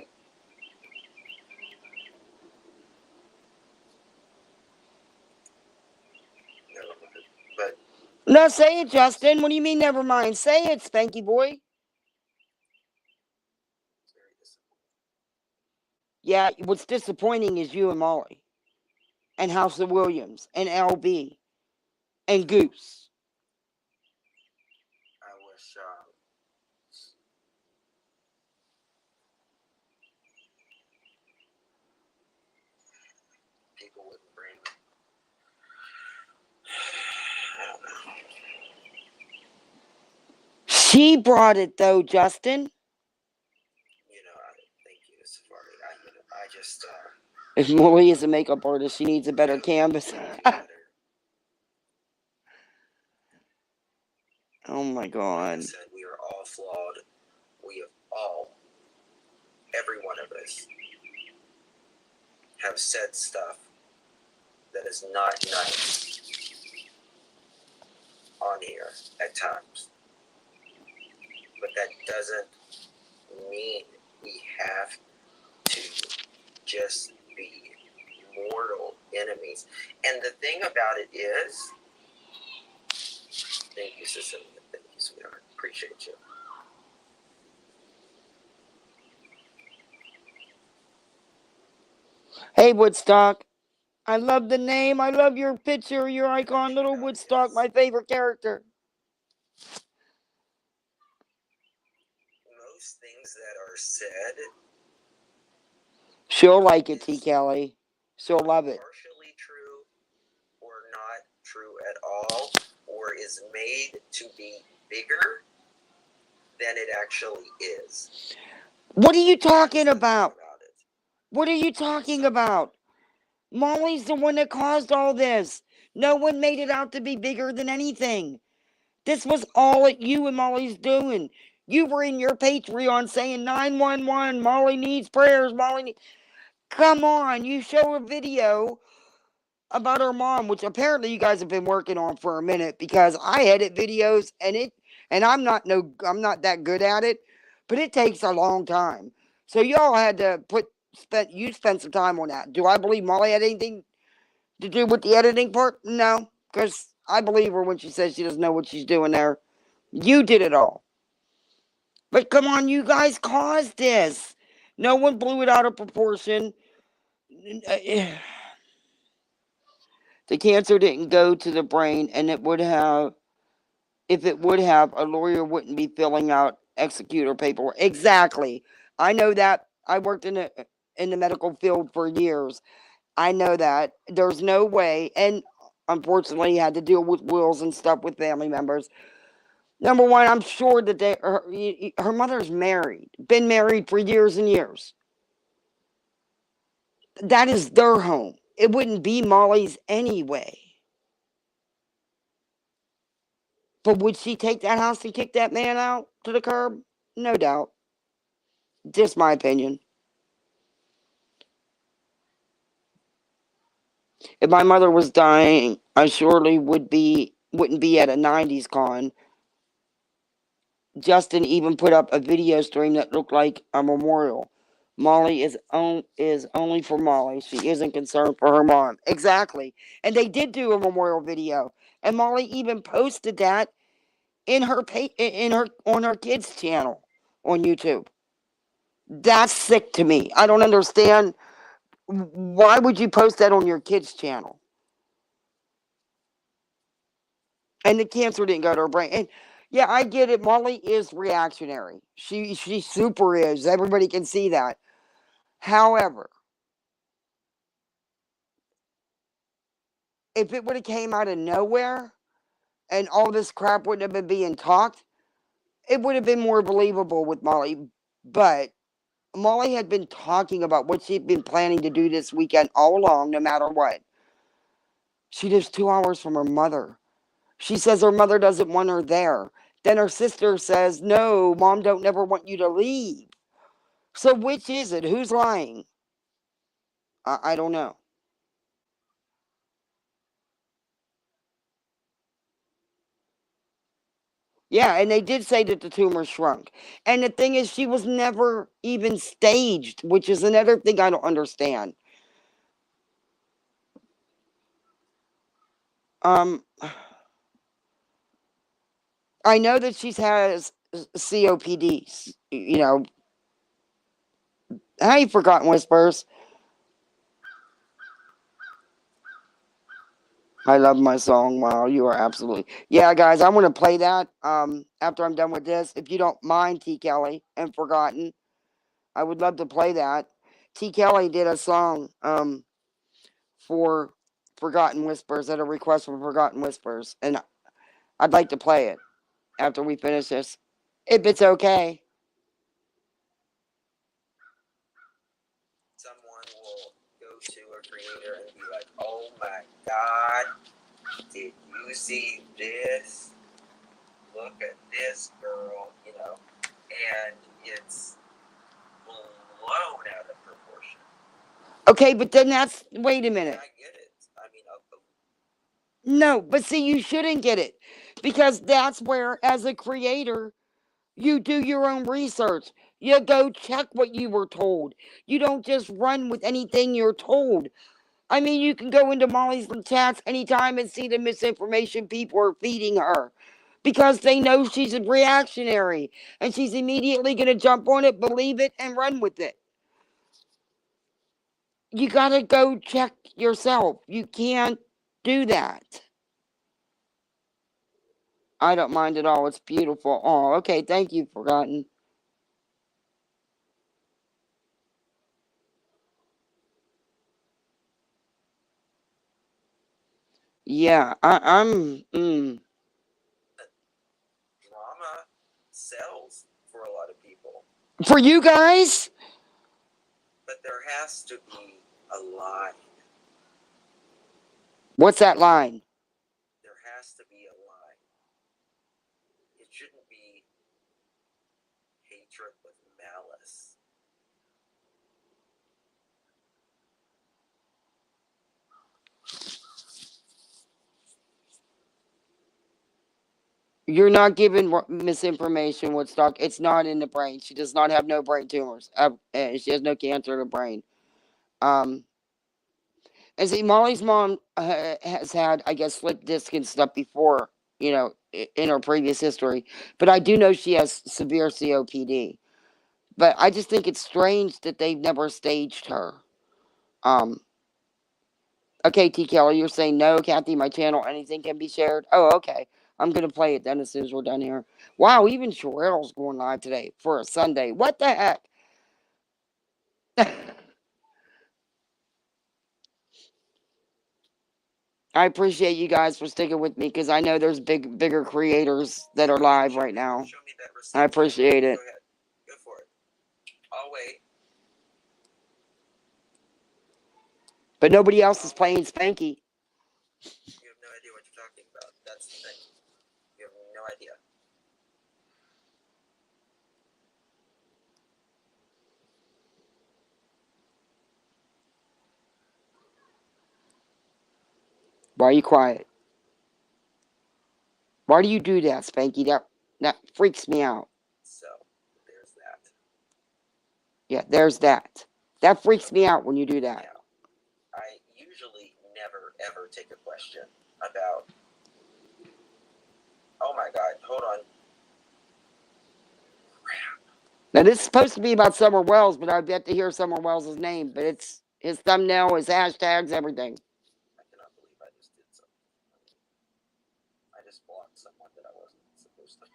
but No, say it, Justin. What do you mean, never mind? Say it, Spanky boy. Yeah, what's disappointing is you and Molly, and House of Williams, and LB. and Goose. I wish people wouldn't bring. I don't know. She brought it though, Justin. Thank you, Safari. I just If Molly is a makeup artist, she needs a better canvas. better. Oh my Like I God. said, we are all flawed. We have all, every one of us, have said stuff that is not nice on here at times. But that doesn't mean we have to just be mortal enemies. And the thing about it is, thank you, Cecilia. Thank you, sweetheart. Appreciate you. Hey, Woodstock. I love the name. I love your picture, your icon, little Woodstock, my favorite character. Most things that are said, She'll like it, T. Kelly. She'll love it. partially true or not true at all, or is made to be bigger than it actually is. What are you talking about? What are you talking about? Molly's the one that caused all this. No one made it out to be bigger than anything. This was all that you and Molly's doing. You were in your Patreon saying 911, Molly needs prayers, Molly needs... Come on, you show a video about her mom, which apparently you guys have been working on for a minute because I edit videos and I'm not that good at it, but it takes a long time. So y'all had to spend some time on that. Do I believe Molly had anything to do with the editing part? No, because I believe her when she says she doesn't know what she's doing there. You did it all. But come on, you guys caused this. No one blew it out of proportion. The cancer didn't go to the brain, and it would have, if it would have, a lawyer wouldn't be filling out executor paperwork. Exactly. I know that. I worked in the medical field for years. I know that. There's no way, and unfortunately, had to deal with wills and stuff with family members. Number one, I'm sure that her mother's married, been married for years and years. That is their home. It wouldn't be Molly's anyway. But would she take that house and kick that man out to the curb? No doubt. Just my opinion. If my mother was dying, I surely wouldn't be at a 90s con. Justin even put up a video stream that looked like a memorial. Molly is only for Molly. She isn't concerned for her mom. Exactly. And they did do a memorial video. And Molly even posted that in her on her kids' channel on YouTube. That's sick to me. I don't understand. Why would you post that on your kids' channel? And the cancer didn't go to her brain. And yeah, I get it. Molly is reactionary. She super is. Everybody can see that. However, if it would have came out of nowhere and all this crap wouldn't have been being talked, it would have been more believable with Molly. But Molly had been talking about what she'd been planning to do this weekend all along, no matter what. She lives 2 hours from her mother. She says her mother doesn't want her there. Then her sister says, no, mom don't never want you to leave. So which is it? Who's lying? I don't know. Yeah, and they did say that the tumor shrunk. And the thing is, she was never even staged, which is another thing I don't understand. Um, I know that she has COPDs. You know, I ain't forgotten whispers. I love my song. Wow, you are absolutely. Yeah, guys, I want to play that after I'm done with this. If you don't mind, T. Kelly and Forgotten, I would love to play that. T. Kelly did a song for Forgotten Whispers at a request from Forgotten Whispers, and I'd like to play it after we finish this, if it's okay. Someone will go to a creator and be like, "Oh my God, did you see this? Look at this girl," and it's blown out of proportion. Okay, but then that's, wait a minute. I get it. I mean, No, but see, you shouldn't get it because that's where, as a creator, you do your own research. You go check what you were told. You don't just run with anything you're told. I mean, you can go into Molly's chats anytime and see the misinformation people are feeding her because they know she's a reactionary and she's immediately going to jump on it, believe it, and run with it. You got to go check yourself. You can't do that. I don't mind at all. It's beautiful. Oh, okay. Thank you, Forgotten. Yeah, I'm. drama sells for a lot of people, For you guys? but there has to be a line. What's that line? There has to be a line. It shouldn't be hatred with malice. You're not giving misinformation, Woodstock. It's not in the brain. She does not have no brain tumors. She has no cancer in her brain. Um, and see, Molly's mom has had, I guess, slip disc and stuff before, in her previous history. But I do know she has severe COPD. But I just think it's strange that they've never staged her. Um, okay, T. Kelly, you're saying no, Kathy, my channel, anything can be shared. Oh, okay. I'm gonna play it then as soon as we're done here. Wow, even Sherrill's going live today for a Sunday. What the heck? I appreciate you guys for sticking with me because I know there's bigger creators that are live right now. Show me that receipt. I appreciate it. Go ahead. Go for it. I'll wait. But nobody else is playing Spanky. You have no idea what you're talking about. That's the thing. You have no idea. Why are you quiet? Why do you do that, Spanky? That freaks me out. So, there's that. Yeah, there's that. That freaks me out when you do that. Yeah. I usually never ever take a question about. Oh my God! Hold on. Now this is supposed to be about Summer Wells, but I've yet to hear Summer Wells' name. But it's his thumbnail, his hashtags, everything. I cannot believe I just did something. I just blocked someone that I wasn't supposed to.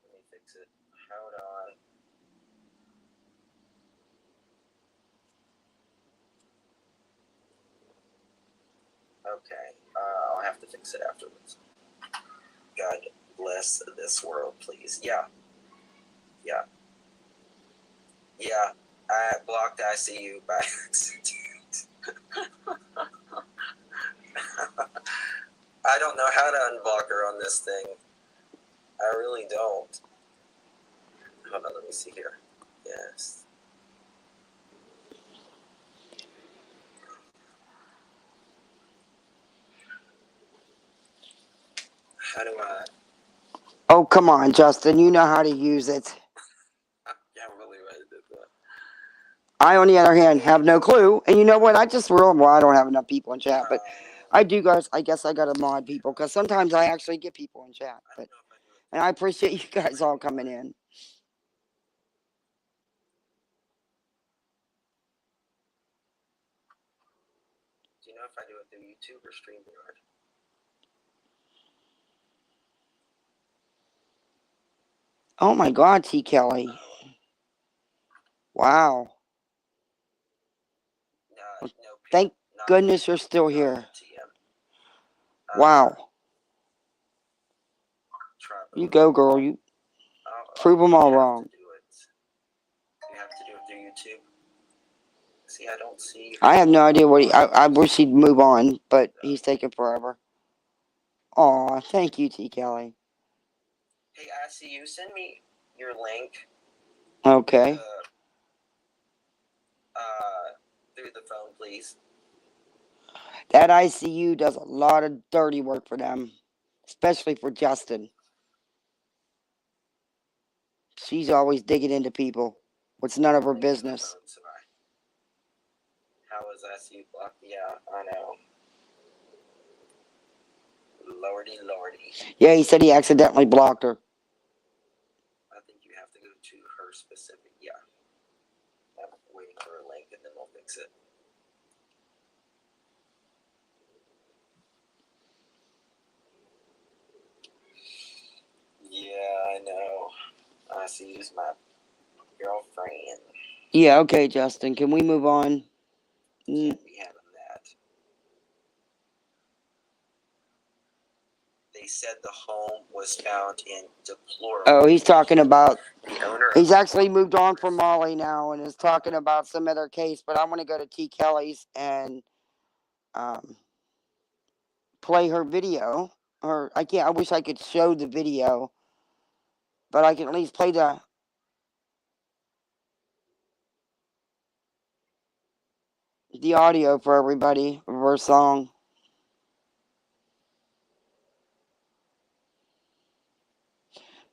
Let me fix it. Hold on. Okay. I'll have to fix it afterwards. God bless this world, please. Yeah. Yeah. Yeah. I blocked ICU by accident. I don't know how to unblock her on this thing. I really don't. Hold on, let me see here. Yes. How do I? Oh, come on, Justin. You know how to use it. I can't believe I did that. I, on the other hand, have no clue. And you know what? I just realized, well, I don't have enough people in chat, but I do, guys. I guess I got to mod people because sometimes I actually get people in chat. But, and I appreciate you guys all coming in. Do you know if I do it through YouTube or StreamYard? Oh my God, T. Kelly. Wow. No, Thank goodness you're still here. Wow. You go, girl. You prove them all wrong. You have to do it through YouTube. See, I don't see. I have no idea what I wish he'd move on, but he's taking forever. Aw, thank you, T. Kelly. Hey, ICU, send me your link. Okay. Through the phone, please. That ICU does a lot of dirty work for them, especially for Justin. She's always digging into people. What's none of her business. How was ICU blocked? Yeah, I know. Lordy, lordy. Yeah, he said he accidentally blocked her. I think you have to go to her specific. Yeah. I'm waiting for a link and then we'll fix it. Yeah, I know. ICU's my girlfriend. Yeah, okay, Justin. Can we move on? Can't be having that. They said the home was found in deplorable. Oh, he's talking about. The owner. He's actually moved on from Molly now and is talking about some other case. But I'm going to go to T. Kelly's and play her video. Or I can't. I wish I could show the video, but I can at least play the audio for everybody of her song.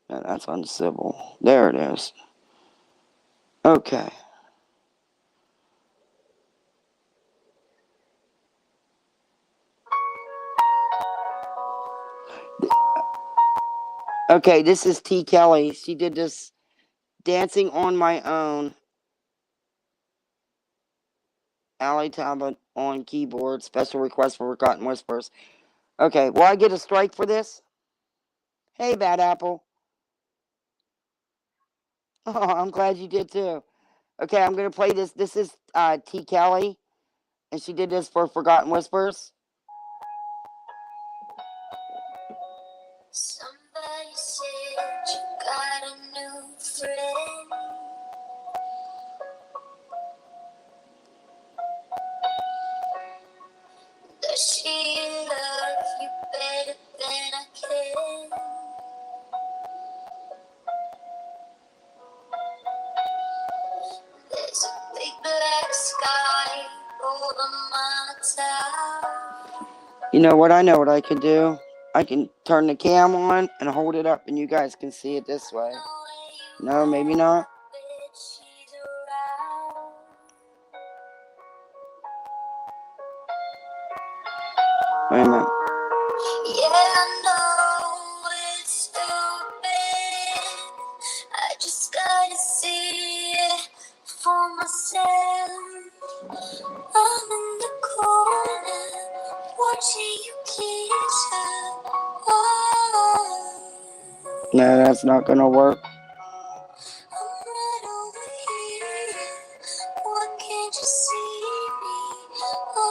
No, that's uncivil. There it is. Okay. Okay, this is T. Kelly. She did this Dancing on My Own. Allie Talbot on keyboard. Special request for Forgotten Whispers. Okay, will I get a strike for this? Hey, Bad Apple. Oh, I'm glad you did too. Okay, I'm going to play this. This is T. Kelly, and she did this for Forgotten Whispers. Somebody said you got a new friend. Does she love you better than I can? There's a big black sky over my town. You know what? I know what I can do. I can turn the cam on and hold it up, and you guys can see it this way. No, maybe not. Wait a minute. Yeah, I know it's stupid. I just gotta see it for myself. I'm in the corner watching you kiss her. Oh. No, that's not gonna work. I'm right over here. Why can't you see me? Oh.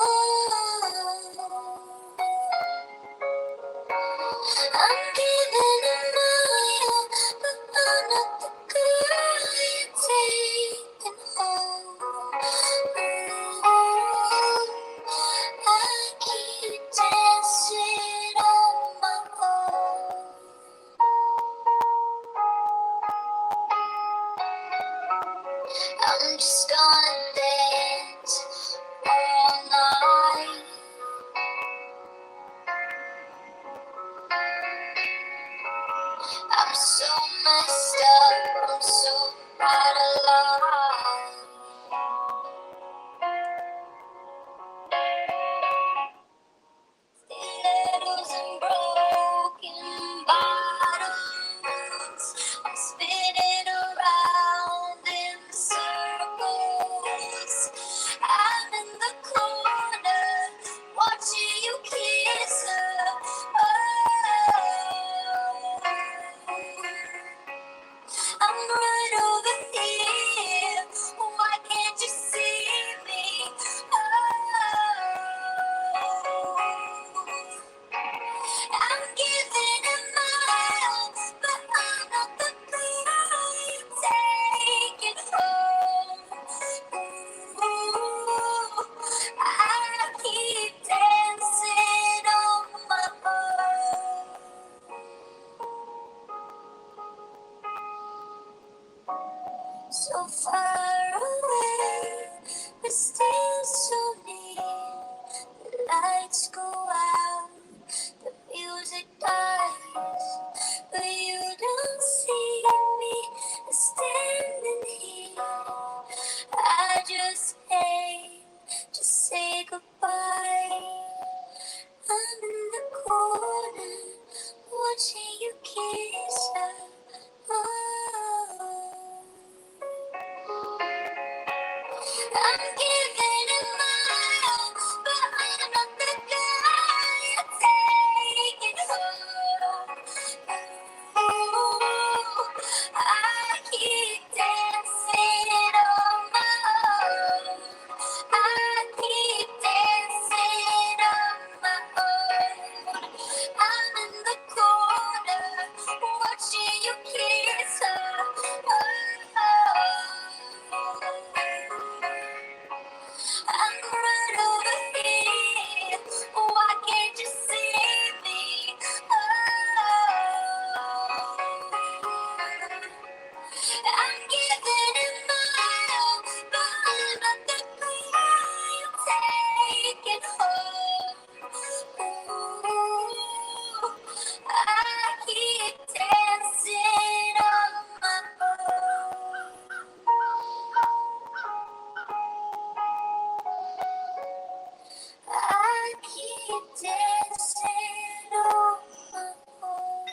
I'm giving it all, but I'm not the girl you're taking home. I keep dancing on my own. lights go out, the music dies, but you don't see me standing here. I just came to say goodbye. I'm in the corner, watching you kiss her. Oh. I'm giving it my all, but I'm not the guy you take it home. Ooh, I keep dancing on my own. I keep dancing on my own. I'm in the corner, watching you kiss her. Oh. I'm right over here. Why can't you see me? Oh. I'm giving it my all, but I'm not the guy you take it home. Ooh, I keep dancing on my own. I keep dancing on my own.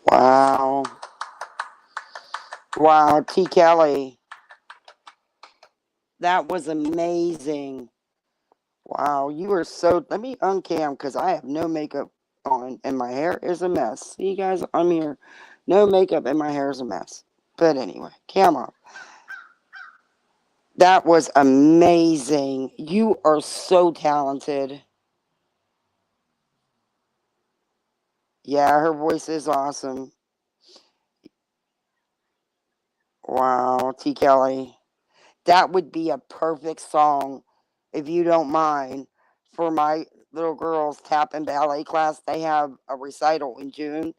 Wow. Wow, T. Kelly. That was amazing. Wow, you are so. Let me uncam because I have no makeup on and my hair is a mess. See, you guys, I'm here. No makeup and my hair is a mess. But anyway, cam off. That was amazing. You are so talented. Yeah, her voice is awesome. Wow, T. Kelly. That would be a perfect song, if you don't mind, for my little girls' tap and ballet class. They have a recital in June,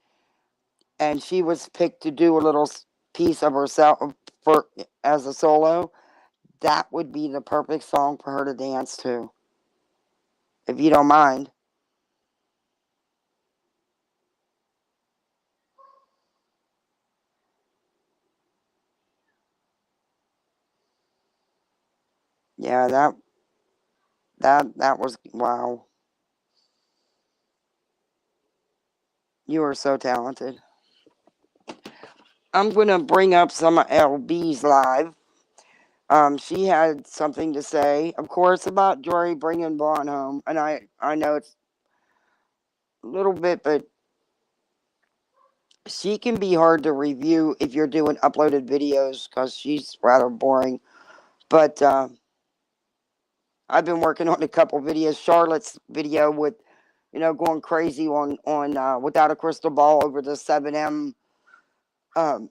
and she was picked to do a little piece of herself for as a solo. That would be the perfect song for her to dance to, if you don't mind. Yeah, that was wow. You are so talented. I'm gonna bring up some of LB's live. She had something to say, of course, about Jory bringing Vaughn home, and I know it's a little bit, but she can be hard to review if you're doing uploaded videos because she's rather boring. But I've been working on a couple videos. Charlotte's video with, going crazy on without a crystal ball over the 7M um,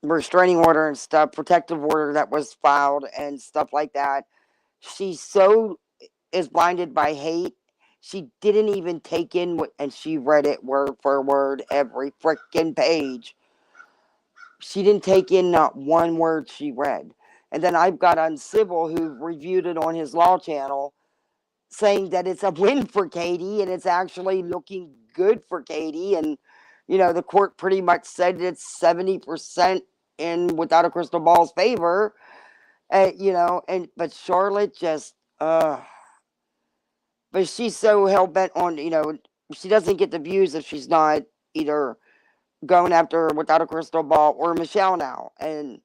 restraining order and stuff, protective order that was filed and stuff like that. She's so is blinded by hate. She didn't even take in what, and she read it word for word, every freaking page. She didn't take in not one word she read. And then I've got Uncivil who reviewed it on his law channel saying that it's a win for Katie and it's actually looking good for Katie. And, the court pretty much said it's 70% in Without a Crystal Ball's favor. But Charlotte just, but she's so hell bent on, she doesn't get the views if she's not either going after Without a Crystal Ball or Michelle now. And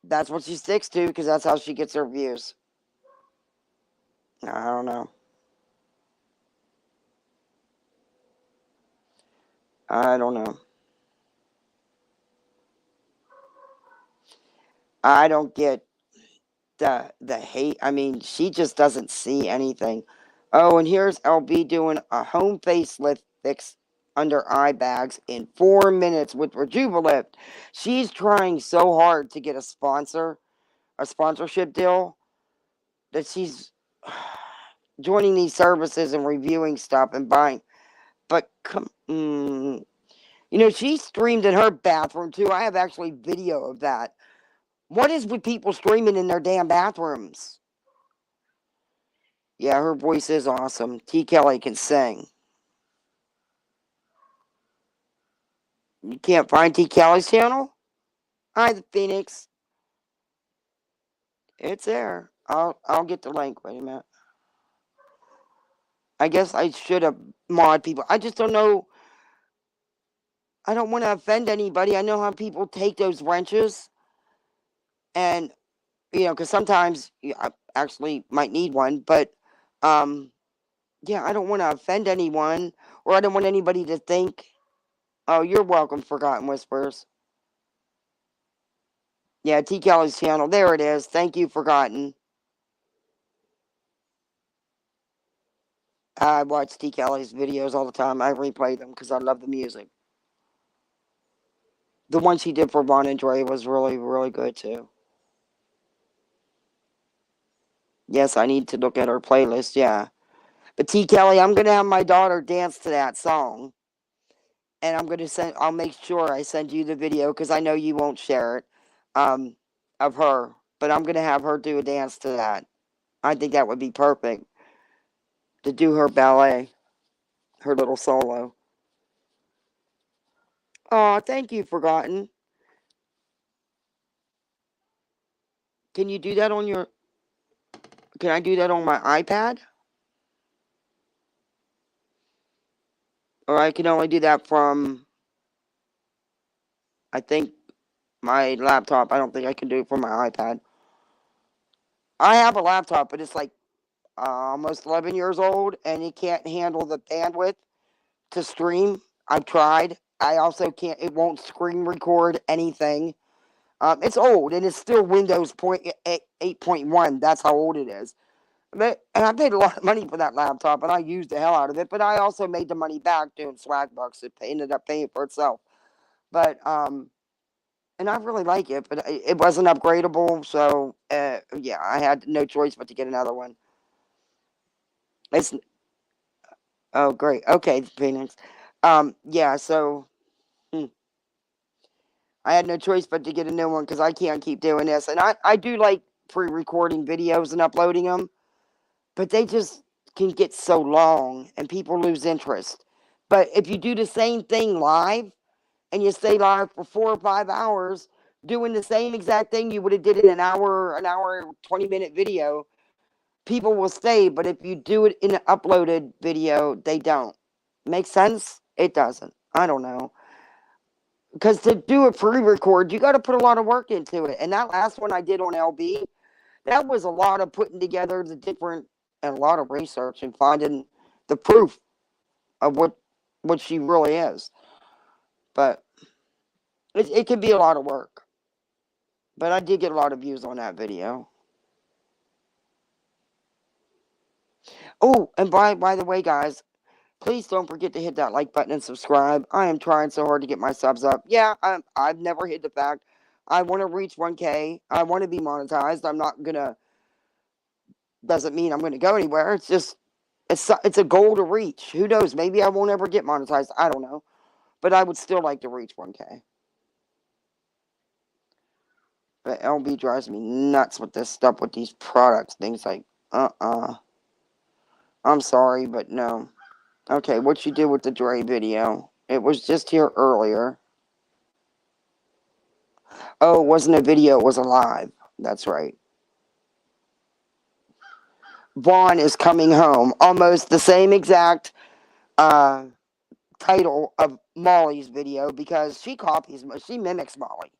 that's what she sticks to because that's how she gets her views. I don't know. I don't know. I don't get the hate. I mean, she just doesn't see anything. Oh, and here's LB doing a home facelift fix under eye bags in 4 minutes with Rejuvalift. She's trying so hard to get a sponsorship deal, that she's joining these services and reviewing stuff and buying. But she streamed in her bathroom too. I have actually video of that. What is with people streaming in their damn bathrooms? Yeah, her voice is awesome. T. Kelly can sing. You can't find T. Kelly's channel? Hi, the Phoenix. It's there. I'll get the link. Wait a minute. I guess I should have mod people. I just don't know. I don't want to offend anybody. I know how people take those wrenches, and because sometimes I actually might need one, but yeah, I don't want to offend anyone, or I don't want anybody to think, oh, you're welcome, Forgotten Whispers. Yeah, T. Kelly's channel. There it is. Thank you, Forgotten. I watch T. Kelly's videos all the time. I replay them because I love the music. The one she did for Von and Dre was really, really good too. Yes, I need to look at her playlist, yeah. But T. Kelly, I'm gonna have my daughter dance to that song. And I'll make sure I send you the video because I know you won't share it, of her. But I'm gonna have her do a dance to that. I think that would be perfect to do her ballet, her little solo. Oh, thank you, Forgotten. Can you do that on your? Can I do that on my iPad? Or I can only do that from, I think, my laptop. I don't think I can do it from my iPad. I have a laptop, but it's like almost 11 years old, and it can't handle the bandwidth to stream. I've tried. I also can't. It won't screen record anything. It's old, and it's still Windows 8.1. That's how old it is. And I paid a lot of money for that laptop, and I used the hell out of it. But I also made the money back doing swag bucks. It ended up paying for itself. But and I really like it, but it wasn't upgradable. So yeah, I had no choice but to get another one. It's Oh great. Okay, Phoenix. Yeah. So I had no choice but to get a new one because I can't keep doing this. And I do like pre-recording videos and uploading them, but they just can get so long and people lose interest. But if you do the same thing live and you stay live for 4 or 5 hours doing the same exact thing you would have did in an hour 20-minute video, people will stay. But if you do it in an uploaded video, they don't. Make sense? It doesn't. I don't know. Because to do a pre-record, you got to put a lot of work into it. And that last one I did on LB, that was a lot of putting together the different and a lot of research and finding the proof of what she really is. But it can be a lot of work. But I did get a lot of views on that video. Oh, and by the way, guys, please don't forget to hit that like button and subscribe. I am trying so hard to get my subs up. Yeah, I've never hit the fact. I want to reach 1K. I want to be monetized. I'm not gonna. Doesn't mean I'm gonna go anywhere. It's just it's a goal to reach. Who knows? Maybe I won't ever get monetized. I don't know, but I would still like to reach 1K. But LB drives me nuts with this stuff with these products. Things like I'm sorry, but no. Okay, what you did with the Dre video? It was just here earlier. Oh, it wasn't a video, it was a live. That's right. Vaughn is coming home. Almost the same exact title of Molly's video because she mimics Molly.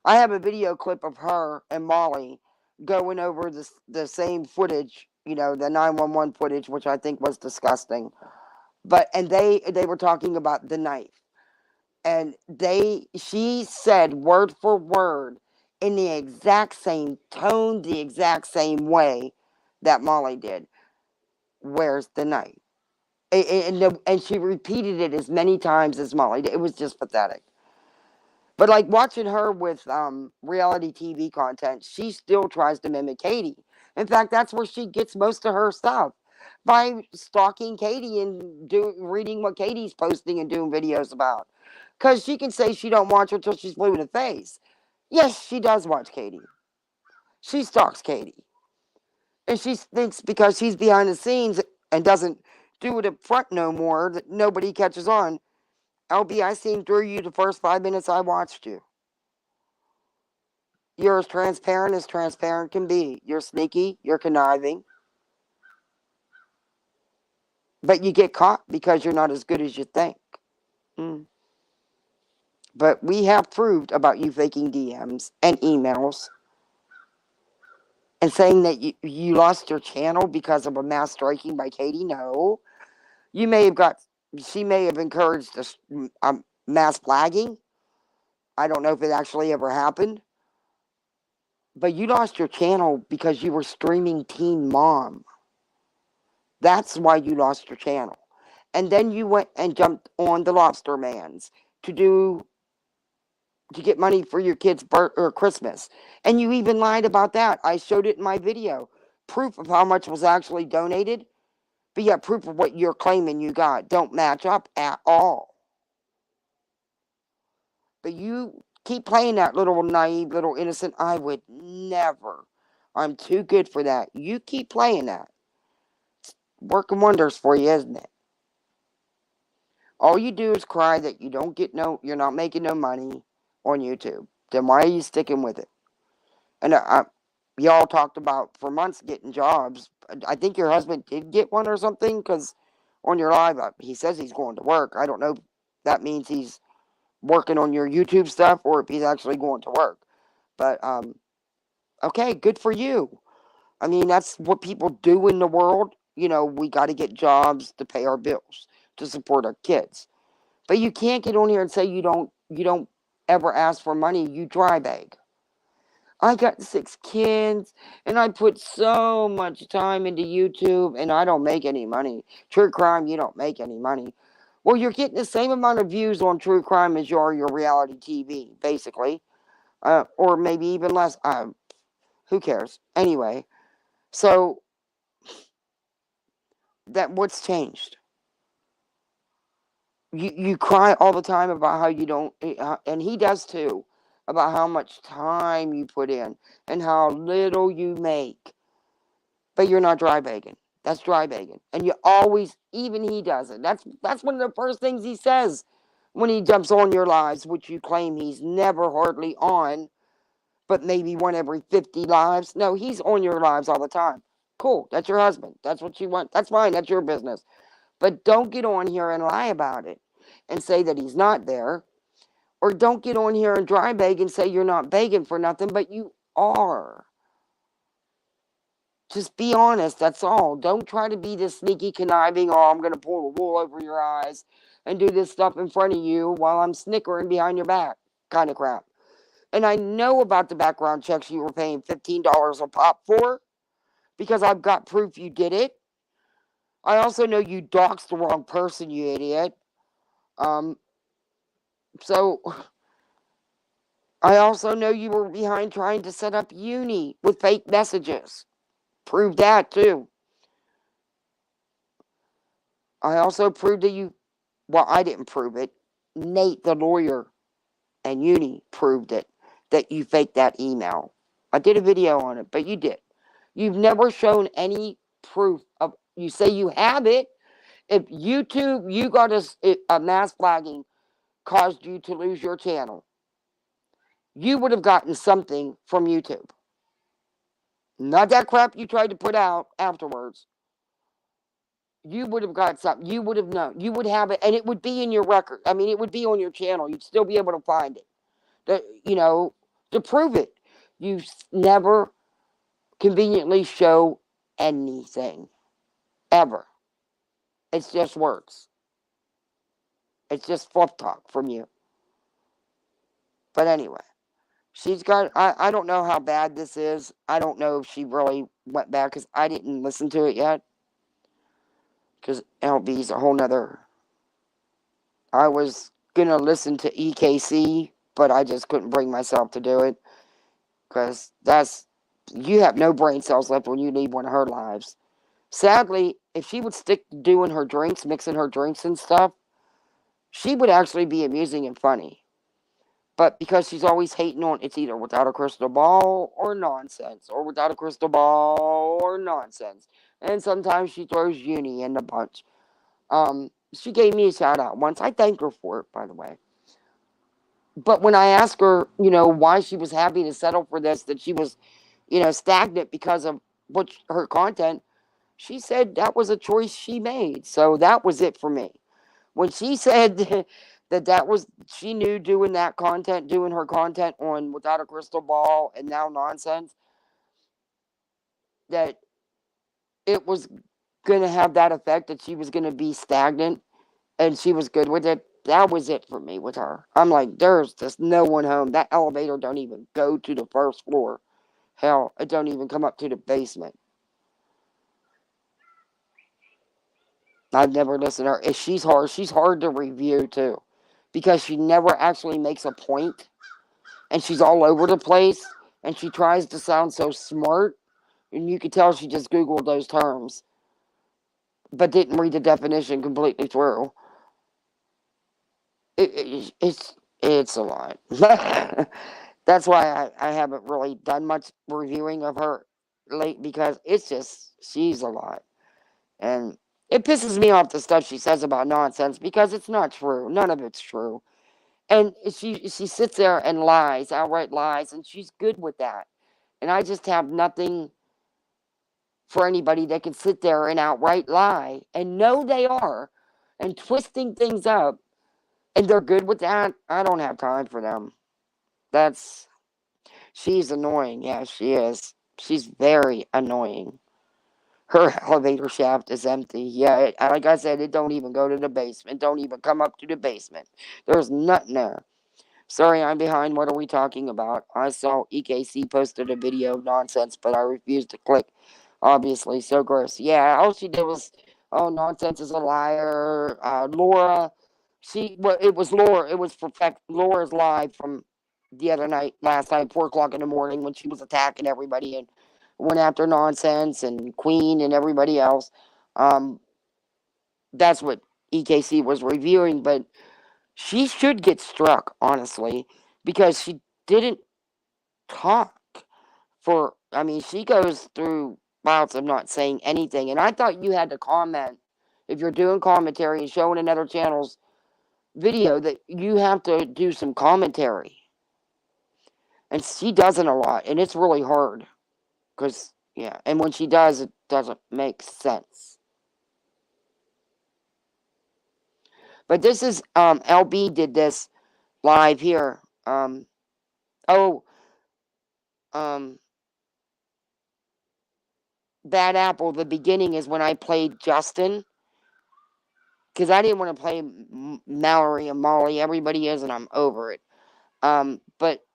I have a video clip of her and Molly going over the same footage, the 911 footage, which I think was disgusting. And they were talking about the knife. And she said word for word in the exact same tone, the exact same way that Molly did. Where's the knife? And she repeated it as many times as Molly did. It was just pathetic. But like watching her with reality TV content, she still tries to mimic Katie. In fact, that's where she gets most of her stuff, by stalking Katie and reading what Katie's posting and doing videos about. Because she can say she don't watch her till she's blue in the face. Yes, she does watch Katie. She stalks Katie. And she thinks because she's behind the scenes and doesn't do it up front no more that nobody catches on. LB, I seen through you the first 5 minutes I watched you. You're as transparent can be. You're sneaky, you're conniving, but you get caught because you're not as good as you think. Mm. But we have proved about you faking DMs and emails and saying that you lost your channel because of a mass striking by Katie. No. You may have got, she may have encouraged a mass flagging. I don't know if it actually ever happened. But you lost your channel because you were streaming Teen Mom. That's why you lost your channel. And then you went and jumped on the Lobster Man's to get money for your kid's birth or Christmas. And you even lied about that. I showed it in my video. Proof of how much was actually donated, but yet proof of what you're claiming you got don't match up at all. But you keep playing that little naive, little innocent, I would never. I'm too good for that. You keep playing that. It's working wonders for you, isn't it? All you do is cry that you're not making no money on YouTube. Then why are you sticking with it? And y'all talked about for months getting jobs. I think your husband did get one or something because on your live, he says he's going to work. I don't know if that means he's working on your YouTube stuff or if he's actually going to work. But okay, good for you. I mean, that's what people do in the world. You know, we got to get jobs to pay our bills, to support our kids. But you can't get on here and say you don't ever ask for money. You dry beg. I got 6 kids and I put so much time into YouTube and I don't make any money. True crime, you don't make any money. Well, you're getting the same amount of views on true crime as you are your reality TV, basically. Or maybe even less. Who cares? Anyway, so what's changed? You cry all the time about how you don't, and he does too, about how much time you put in and how little you make. But you're not dry begging. That's dry begging. And you always, even he does it. That's one of the first things he says when he jumps on your lives, which you claim he's never hardly on, but maybe one every 50 lives. No, he's on your lives all the time. Cool. That's your husband. That's what you want. That's fine. That's your business. But don't get on here and lie about it and say that he's not there. Or don't get on here and dry beg and say you're not begging for nothing, but you are. Just be honest, that's all. Don't try to be this sneaky conniving, oh, I'm going to pull the wool over your eyes and do this stuff in front of you while I'm snickering behind your back kind of crap. And I know about the background checks you were paying $15 a pop for because I've got proof you did it. I also know you doxed the wrong person, you idiot. So I also know you were behind trying to set up uni with fake messages. Prove that too. I also proved that well, I didn't prove it. Nate, the lawyer, and Uni proved it, that you faked that email. I did a video on it, but you did. You've never shown any proof of, you say you have it. If YouTube, you got a mass flagging caused you to lose your channel, you would have gotten something from YouTube. Not that crap you tried to put out afterwards. You would have got something. You would have known. You would have it, and it would be in your record. I mean, it would be on your channel. You'd still be able to find it. To prove it. You never conveniently show anything. Ever. It's just words. It's just fluff talk from you. But anyway, she's got, I don't know how bad this is. I don't know if she really went back because I didn't listen to it yet. Because LB's a whole nother. I was going to listen to EKC, but I just couldn't bring myself to do it. Because you have no brain cells left when you leave one of her lives. Sadly, if she would stick to doing her drinks, mixing her drinks and stuff, she would actually be amusing and funny. But because she's always hating on, it's either without a crystal ball or nonsense, or without a crystal ball or nonsense. And sometimes she throws uni in the bunch. She gave me a shout out once. I thank her for it, by the way. But when I asked her, why she was happy to settle for this, that she was, stagnant because of her content, she said that was a choice she made. So that was it for me. When she said that was, she knew doing that content, doing her content on Without a Crystal Ball and Now Nonsense, that it was going to have that effect, that she was going to be stagnant and she was good with it. That was it for me with her. I'm like, there's just no one home. That elevator don't even go to the first floor. Hell, it don't even come up to the basement. I've never listened to her. She's hard. She's hard to review too, because she never actually makes a point, and she's all over the place, and she tries to sound so smart, and you could tell she just Googled those terms, but didn't read the definition completely through. It's a lot. That's why I haven't really done much reviewing of her late, because it's just, she's a lot. And it pisses me off, the stuff she says about nonsense, because it's not true. None of it's true. And she sits there and lies, outright lies, and she's good with that. And I just have nothing for anybody that can sit there and outright lie and know they are, and twisting things up, and they're good with that. I don't have time for them. That's She's annoying. Yeah, she is. She's very annoying. Her elevator shaft is empty. Yeah, like I said, it don't even go to the basement. Don't even come up to the basement. There's nothing there. Sorry, I'm behind. What are we talking about? I saw EKC posted a video of nonsense, but I refused to click. Obviously, so gross. Yeah, all she did was, oh, nonsense is a liar. Laura, well, it was Laura. It was Laura's live from the other night, last night, 4 o'clock in the morning, when she was attacking everybody and went after nonsense and Queen and everybody else. Um, that's what EKC was reviewing, but she should get struck, honestly, because she didn't talk I mean, she goes through bouts of not saying anything. And I thought you had to comment. If you're doing commentary and showing another channel's video, that you have to do some commentary. And she doesn't a lot. And it's really hard. Because, yeah. And when she does, it doesn't make sense. But this is, LB did this live here. Oh, um, Bad Apple, the beginning is when I played Justin, because I didn't want to play Mallory and Molly. Everybody is, and I'm over it. But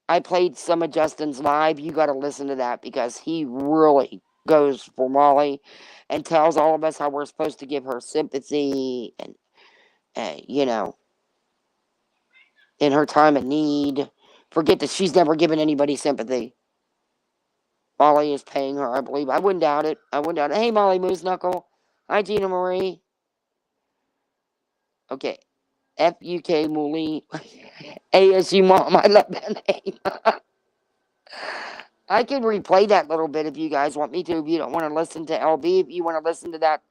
I played some of Justin's live. You got to listen to that, because he really goes for Molly and tells all of us how we're supposed to give her sympathy and, in her time of need. Forget that she's never given anybody sympathy. Molly is paying her, I believe. I wouldn't doubt it. Hey, Molly Moose Knuckle. Hi, Gina Marie. Okay. FUK Mooly. ASU Mom. I love that name. I can replay that little bit if you guys want me to. If you don't want to listen to LB, if you want to listen to that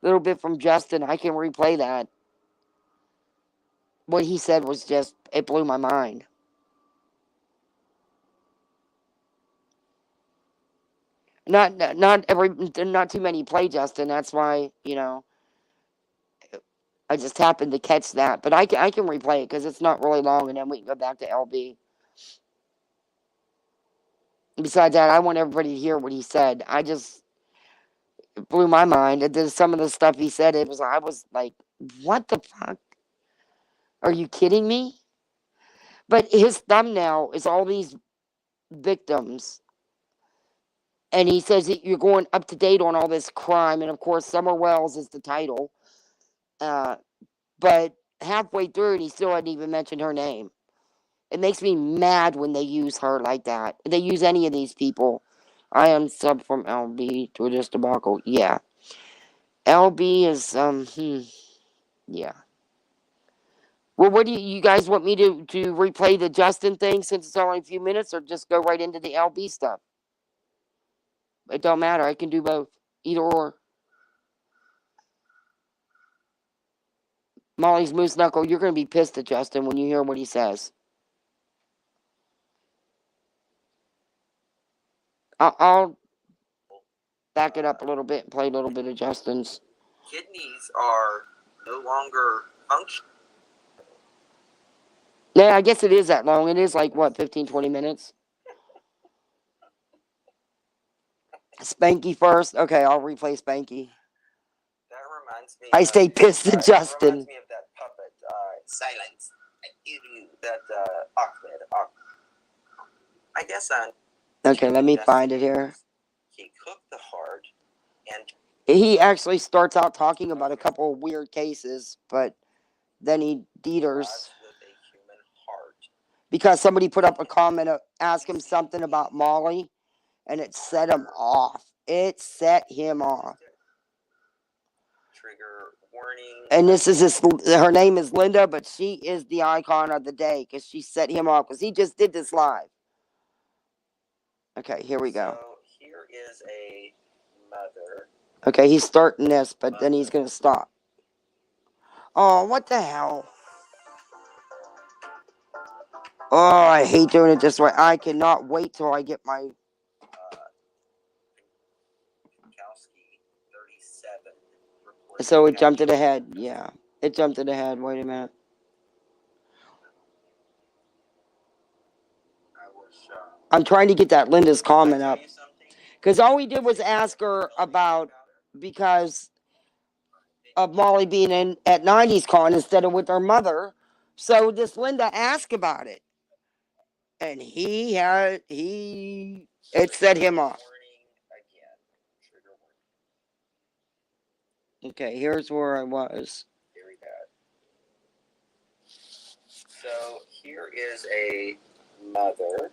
little bit from Justin, I can replay that. What he said was just, it blew my mind. Not too many play Justin. That's why, I just happened to catch that. But I can replay it, because it's not really long, and then we can go back to LB. Besides that, I want everybody to hear what he said. It blew my mind. Some of the stuff he said, I was like, what the fuck? Are you kidding me? But his thumbnail is all these victims. And he says that you're going up to date on all this crime. And of course, Summer Wells is the title. But halfway through it, he still hadn't even mentioned her name. It makes me mad when they use her like that. They use any of these people. I am sub from LB to this debacle. Yeah. LB is, yeah. Well, what do you guys want me to replay the Justin thing since it's only a few minutes, or just go right into the LB stuff? It don't matter. I can do both. Either or. Molly's Moose Knuckle, you're going to be pissed at Justin when you hear what he says. I'll back it up a little bit and play a little bit of Justin's. Kidneys are no longer functioning. Yeah, I guess it is that long. It is like, what, 15, 20 minutes? Spanky first? Okay, I'll replay Spanky. That reminds me. I stay pissed at Justin. That reminds me of that puppet, Silence. That Ahmed. I guess on. Okay, let me find it here. He cooked the heart, and he actually starts out talking about a couple of weird cases, but then he deters because somebody put up a comment, ask him something about Molly, and it set him off. It set him off. Trigger warning. And this is her name is Linda, but she is the icon of the day because she set him off because he just did this live. Okay, here we go. So here is a mother. Okay, he's starting this, but then he's going to stop. Oh, what the hell? Oh, I hate doing it this way. I cannot wait till I get my... So it jumped it ahead. Yeah, it jumped it ahead. Wait a minute. I'm trying to get that Linda's comment up. Because all we did was ask her about, because of Molly being in at 90s Con instead of with her mother. So this Linda asked about it. And it set him off. Okay, here's where I was. Very bad. So here is a mother.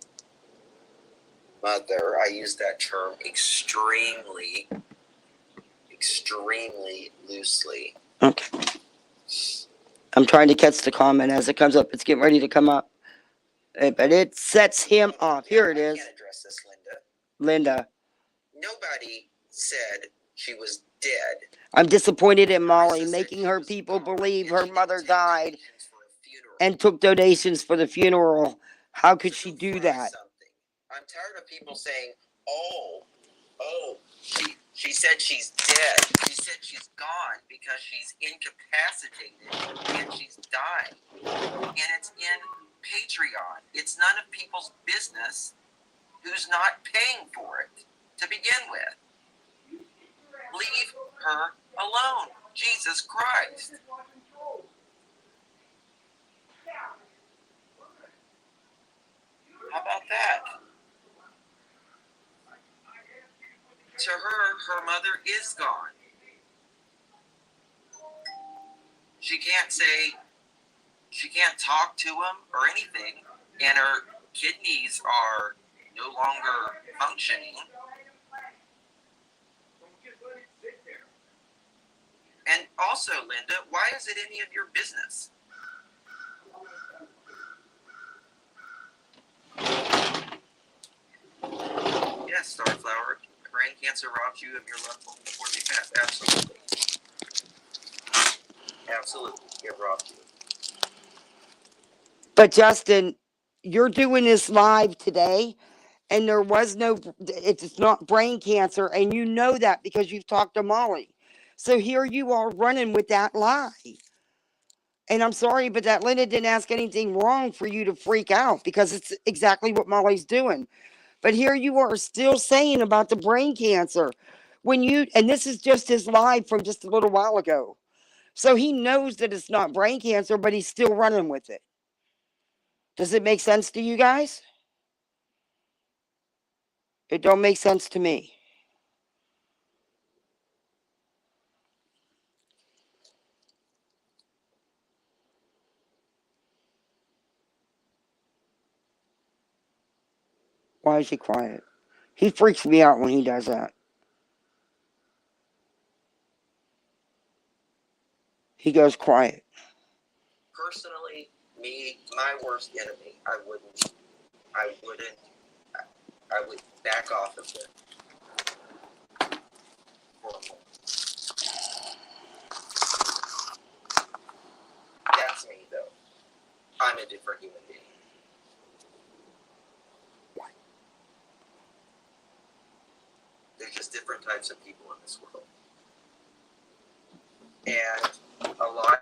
I use that term extremely loosely. Okay. I'm trying to catch the comment as it comes up. It's getting ready to come up. But it sets him off. Here it is. I can't address this, Linda. Nobody said she was dead. I'm disappointed in Molly, making her people believe her mother died and took donations for the funeral. How could she do that? I'm tired of people saying, oh, she said she's dead. She said she's gone because she's incapacitated and she's dying. And it's in Patreon. It's none of people's business who's not paying for it to begin with. Leave her alone. Jesus Christ. How about that? To her mother is gone. She can't talk to him or anything, and her kidneys are no longer functioning. And also, Linda, why is it any of your business? Yes, Starflower. Brain cancer robbed you of your loved one before they passed. Absolutely. Absolutely. It robbed you. But Justin, you're doing this live today, and there was no, it's not brain cancer, and you know that because you've talked to Molly. So here you are running with that lie. And I'm sorry, but that Linda didn't ask anything wrong for you to freak out because it's exactly what Molly's doing. But here you are still saying about the brain cancer and this is just his live from just a little while ago. So he knows that it's not brain cancer, but he's still running with it. Does it make sense to you guys? It don't make sense to me. Why is he quiet? He freaks me out when he does that. He goes quiet. Personally, me, my worst enemy, I would back off of it for a moment. That's me, though. I'm a different human being. There's just different types of people in this world. And a lot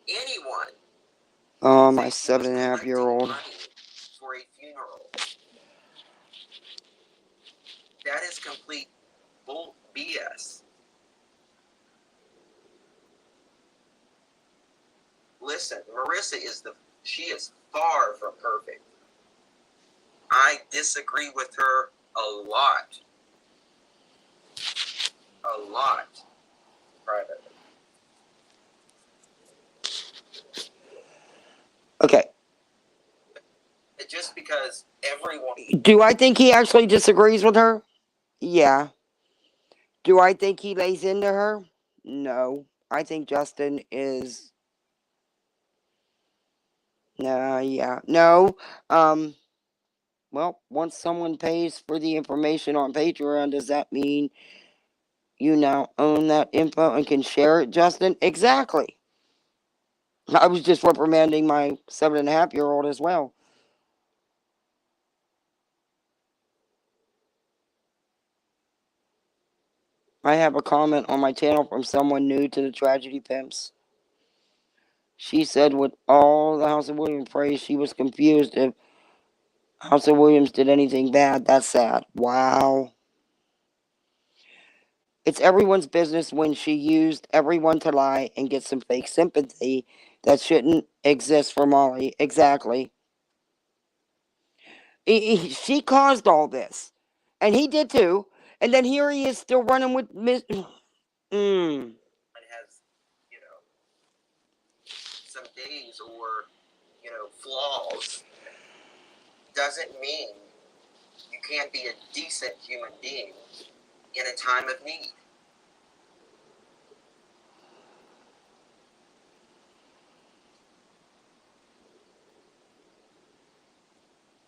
anyone Oh, my thinks he was 7.5-year-old. collecting money for a funeral. That is complete bull BS. Listen, Marissa she is far from perfect. I disagree with her a lot. A lot. Privately. Okay. Just because everyone. Do I think he actually disagrees with her? Yeah. Do I think he lays into her? No. I think Justin is. Yeah. No. Well, once someone pays for the information on Patreon, does that mean you now own that info and can share it, Justin? Exactly. I was just reprimanding my 7.5-year-old as well. I have a comment on my channel from someone new to the Tragedy Pimps. She said, with all the House of Williams praise, she was confused if House of Williams did anything bad. That's sad. Wow. It's everyone's business when she used everyone to lie and get some fake sympathy that shouldn't exist for Molly. Exactly. She caused all this. And he did too. And then here he is still running with Miss. Has, some days or, flaws, doesn't mean you can't be a decent human being in a time of need.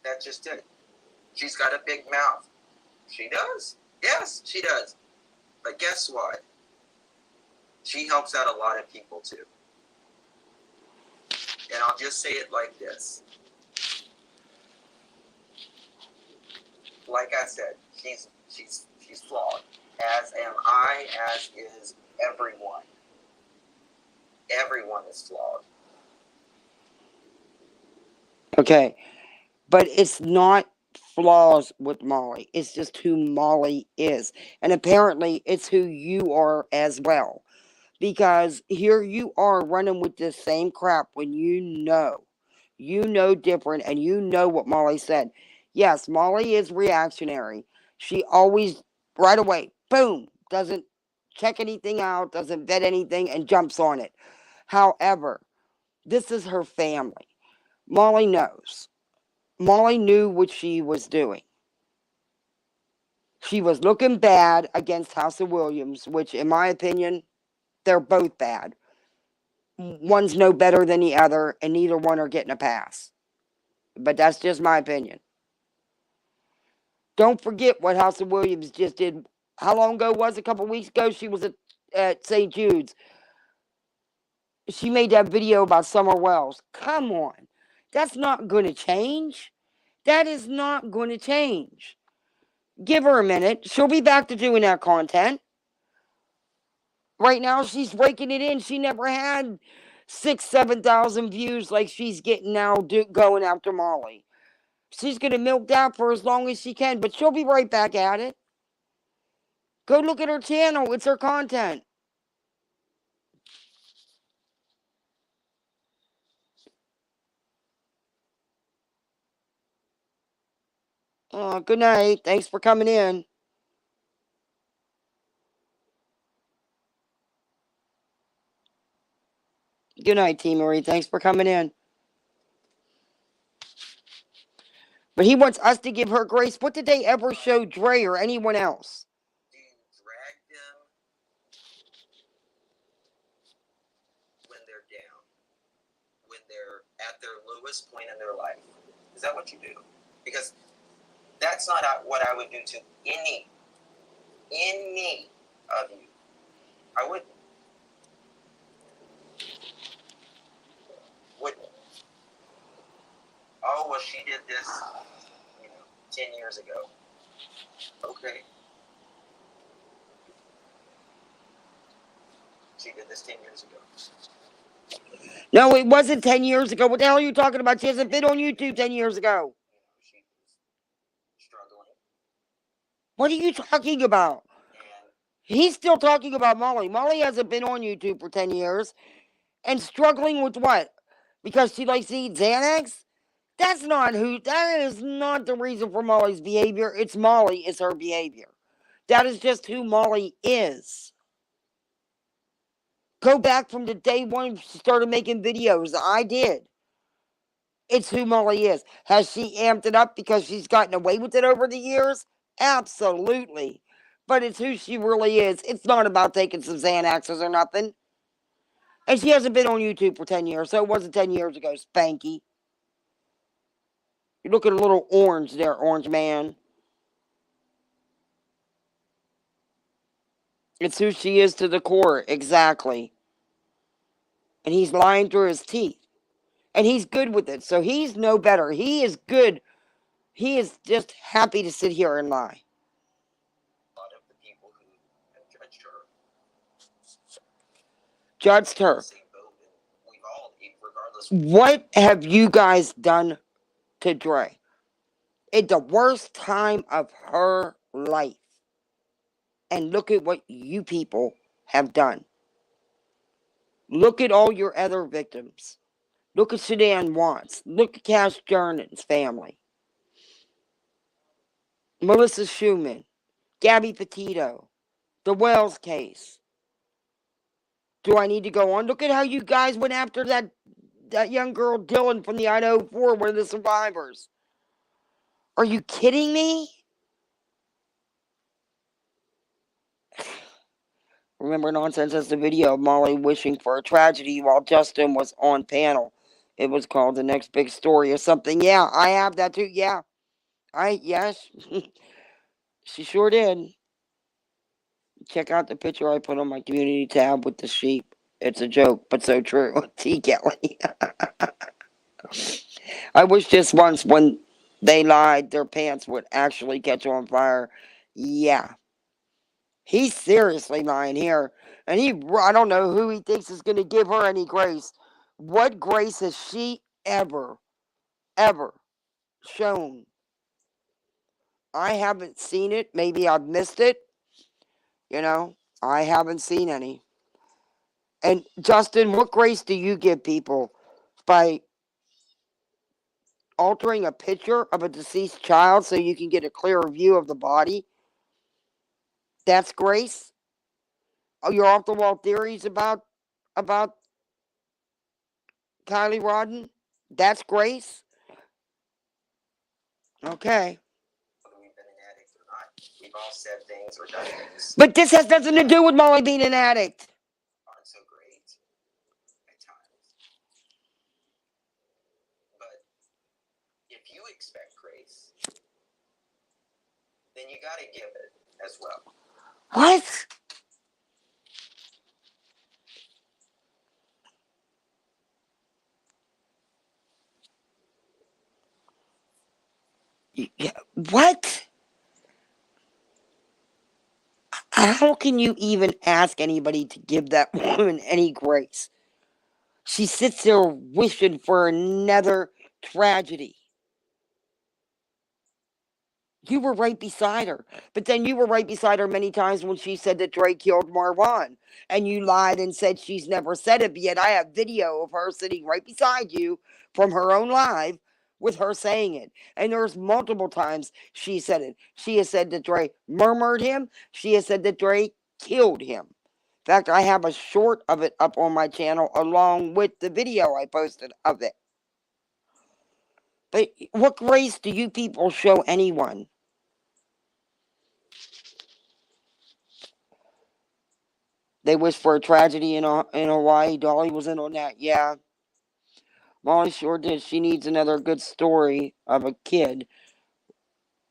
That's just it. She's got a big mouth. She does. Yes, she does. But guess what? She helps out a lot of people too. And I'll just say it like this. Like I said, she's flawed. As am I, as is everyone. Everyone is flawed. Okay. But it's not flaws with Molly. It's just who Molly is. And apparently it's who you are as well. Because here you are running with this same crap when you know different, and you know what Molly said. Yes, Molly is reactionary. She always, right away, boom, doesn't check anything out, doesn't vet anything, and jumps on it. However, this is her family. Molly knows. Molly knew what she was doing. She was looking bad against House of Williams, which, in my opinion, they're both bad. One's no better than the other, and neither one are getting a pass. But that's just my opinion. Don't forget what House of Williams just did. How long ago was it? A couple weeks ago? She was at St. Jude's. She made that video about Summer Wells. Come on. That's not going to change. That is not going to change. Give her a minute. She'll be back to doing that content. Right now, she's raking it in. She never had 7,000 views like she's getting now going after Molly. She's going to milk that for as long as she can, but she'll be right back at it. Go look at her channel. It's her content. Good night. Thanks for coming in. Good night, T. Marie. Thanks for coming in. But he wants us to give her grace. What did they ever show Dre or anyone else? Do you drag them when they're down, when they're at their lowest point in their life? Is that what you do? Because that's not what I would do to any of you. I wouldn't. Oh, well, she did this, 10 years ago. Okay. She did this 10 years ago. No, it wasn't 10 years ago. What the hell are you talking about? She hasn't been on YouTube 10 years ago. She was struggling. What are you talking about? And He's still talking about Molly. Molly hasn't been on YouTube for 10 years. And struggling with what? Because she likes to eat Xanax? That is not the reason for Molly's behavior. It's Molly, it's her behavior. That is just who Molly is. Go back from the day one she started making videos. I did. It's who Molly is. Has she amped it up because she's gotten away with it over the years? Absolutely. But it's who she really is. It's not about taking some Xanaxes or nothing. And she hasn't been on YouTube for 10 years, so it wasn't 10 years ago, Spanky. You're looking a little orange there, orange man. It's who she is to the core, exactly. And he's lying through his teeth. And he's good with it, so he's no better. He is good. He is just happy to sit here and lie. a lot of the people who have judged her. Judged her. Same boat, and we've all, regardless. What have you guys done to Dre? At the worst time of her life. And look at what you people have done. Look at all your other victims. Look at Sedan Watts. Look at Cash Jernan's family. Melissa Schumann. Gabby Petito. The Wells case. Do I need to go on? Look at how you guys went after that young girl Dylan from the Idaho 4, one of the survivors. Are you kidding me? Remember Nonsense has the video of Molly wishing for a tragedy while Justin was on panel. It was called The Next Big Story or something. Yeah, I have that too. Yeah. Yes. She sure did. Check out the picture I put on my community tab with the sheep. It's a joke, but so true. T. Kelly. I wish just once when they lied, their pants would actually catch on fire. Yeah. He's seriously lying here. And I don't know who he thinks is going to give her any grace. What grace has she ever shown? I haven't seen it. Maybe I've missed it. I haven't seen any. And Justin, what grace do you give people by altering a picture of a deceased child so you can get a clearer view of the body? That's grace? Oh, your off the wall theories about Kylie Rodden? That's grace? Okay. Whether we've been an addict or not, we've all said things or done things But this has nothing to do with Molly being an addict. aren't so great at times. But if you expect grace, then you got to give it as well. What? Yeah, what? How can you even ask anybody to give that woman any grace? She sits there wishing for another tragedy. You were right beside her. But then you were right beside her many times when she said that Drake killed Marwan. And you lied and said she's never said it. But yet I have video of her sitting right beside you from her own live with her saying it. And there's multiple times she said it. She has said that Drake murmured him. She has said that Drake killed him. In fact, I have a short of it up on my channel along with the video I posted of it. But what grace do you people show anyone? They wish for a tragedy in Hawaii. Dolly was in on that. Yeah. Molly sure did. She needs another good story of a kid,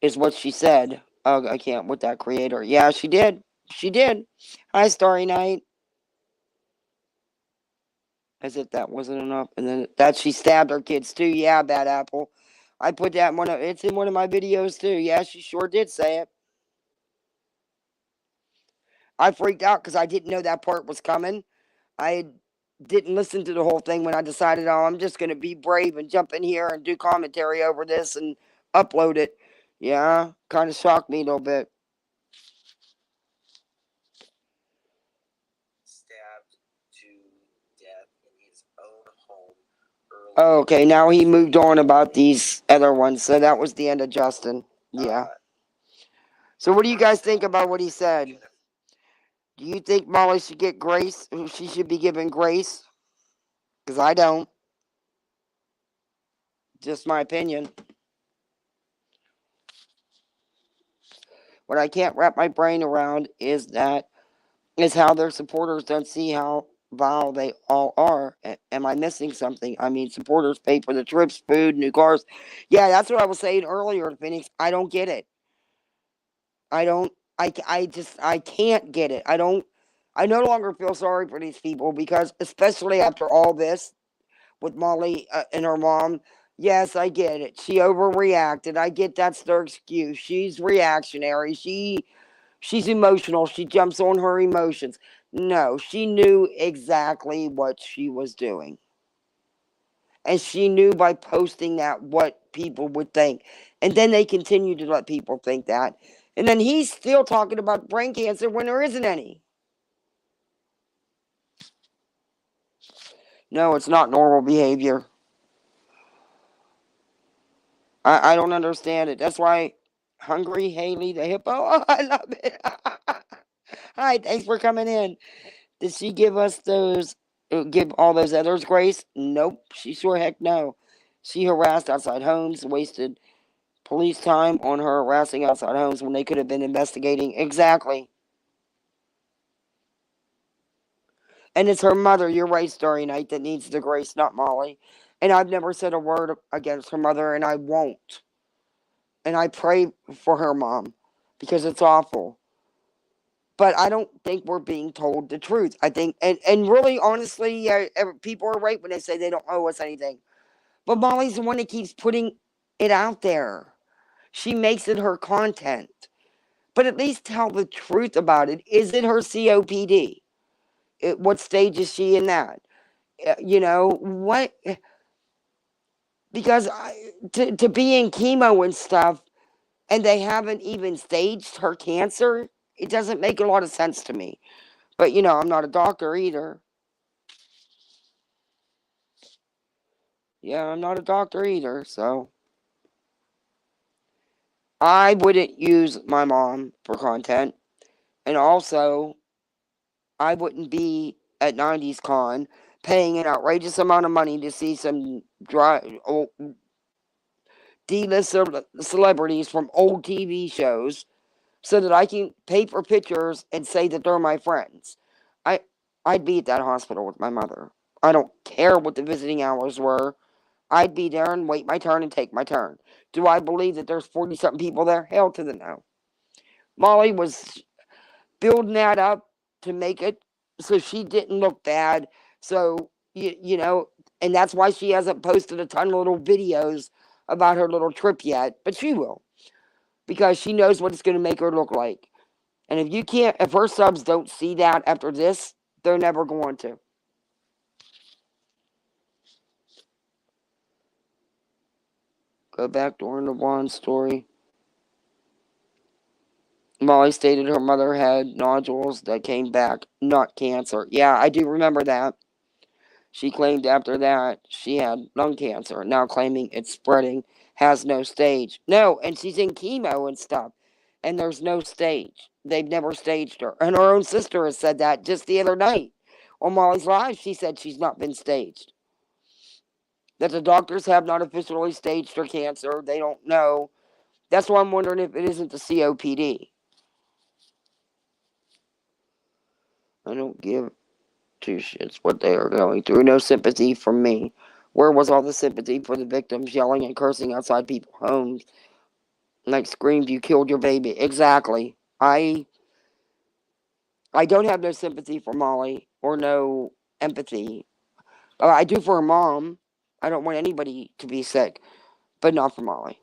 is what she said. Oh, I can't with that creator. Yeah, she did. She did. Hi, Starry Night. As if that wasn't enough. And then that she stabbed her kids too. Yeah, Bad Apple. I put that in it's in one of my videos too. Yeah, she sure did say it. I freaked out because I didn't know that part was coming. I didn't listen to the whole thing when I decided, oh, I'm just going to be brave and jump in here and do commentary over this and upload it. Yeah, kind of shocked me a little bit. Stabbed to death in his own home early. Oh, okay, now he moved on about these other ones. So that was the end of Justin. Yeah. So what do you guys think about what he said? Do you think Molly should get grace? She should be given grace? Because I don't. Just my opinion. What I can't wrap my brain around is how their supporters don't see how vile they all are. Am I missing something? I mean, supporters pay for the trips, food, new cars. Yeah, that's what I was saying earlier to Phoenix. I don't get it. I don't. I can't get it. I no longer feel sorry for these people because, especially after all this with Molly and her mom. Yes, I get it. She overreacted. I get that's their excuse. She's reactionary. She's emotional. She jumps on her emotions. No, she knew exactly what she was doing. And she knew by posting that what people would think. And then they continue to let people think that. And then he's still talking about brain cancer when there isn't any. No, it's not normal behavior. I don't understand it. That's why Hungry Haley the Hippo. Oh, I love it. Hi, thanks for coming in. Did she give us give all those others grace? Nope. She sure heck no. She harassed outside homes, wasted police time on her harassing outside homes when they could have been investigating. Exactly. And it's her mother, you're right, Starry Night, that needs the grace, not Molly. And I've never said a word against her mother, and I won't. And I pray for her mom because it's awful. But I don't think we're being told the truth. I think, and really, honestly, yeah, people are right when they say they don't owe us anything. But Molly's the one that keeps putting it out there. She makes it her content. But at least tell the truth about it. Is it her COPD? What stage is she in that? You know, what? Because to be in chemo and stuff, and they haven't even staged her cancer, it doesn't make a lot of sense to me. But, you know, I'm not a doctor either. Yeah, I'm not a doctor either, so. I wouldn't use my mom for content. And also, I wouldn't be at 90s Con paying an outrageous amount of money to see some D-list celebrities from old TV shows so that I can pay for pictures and say that they're my friends. I'd be at that hospital with my mother. I don't care what the visiting hours were. I'd be there and wait my turn and take my turn. Do I believe that there's 40-something people there? Hell to the no. Molly was building that up to make it so she didn't look bad. So, you know, and that's why she hasn't posted a ton of little videos about her little trip yet. But she will, because she knows what it's going to make her look like. And if her subs don't see that after this, they're never going to. Go back during the one story. Molly stated her mother had nodules that came back, not cancer. Yeah, I do remember that. She claimed after that she had lung cancer, now claiming it's spreading, has no stage. No, and she's in chemo and stuff. and there's no stage. They've never staged her. And her own sister has said that just the other night. On Molly's Live, she said she's not been staged. That the doctors have not officially staged her cancer. They don't know. That's why I'm wondering if it isn't the COPD. I don't give two shits what they are going through. No sympathy from me. Where was all the sympathy for the victims yelling and cursing outside people's homes? Like screamed, "You killed your baby." Exactly. I don't have no sympathy for Molly or no empathy. I do for her mom. I don't want anybody to be sick, but not for Molly.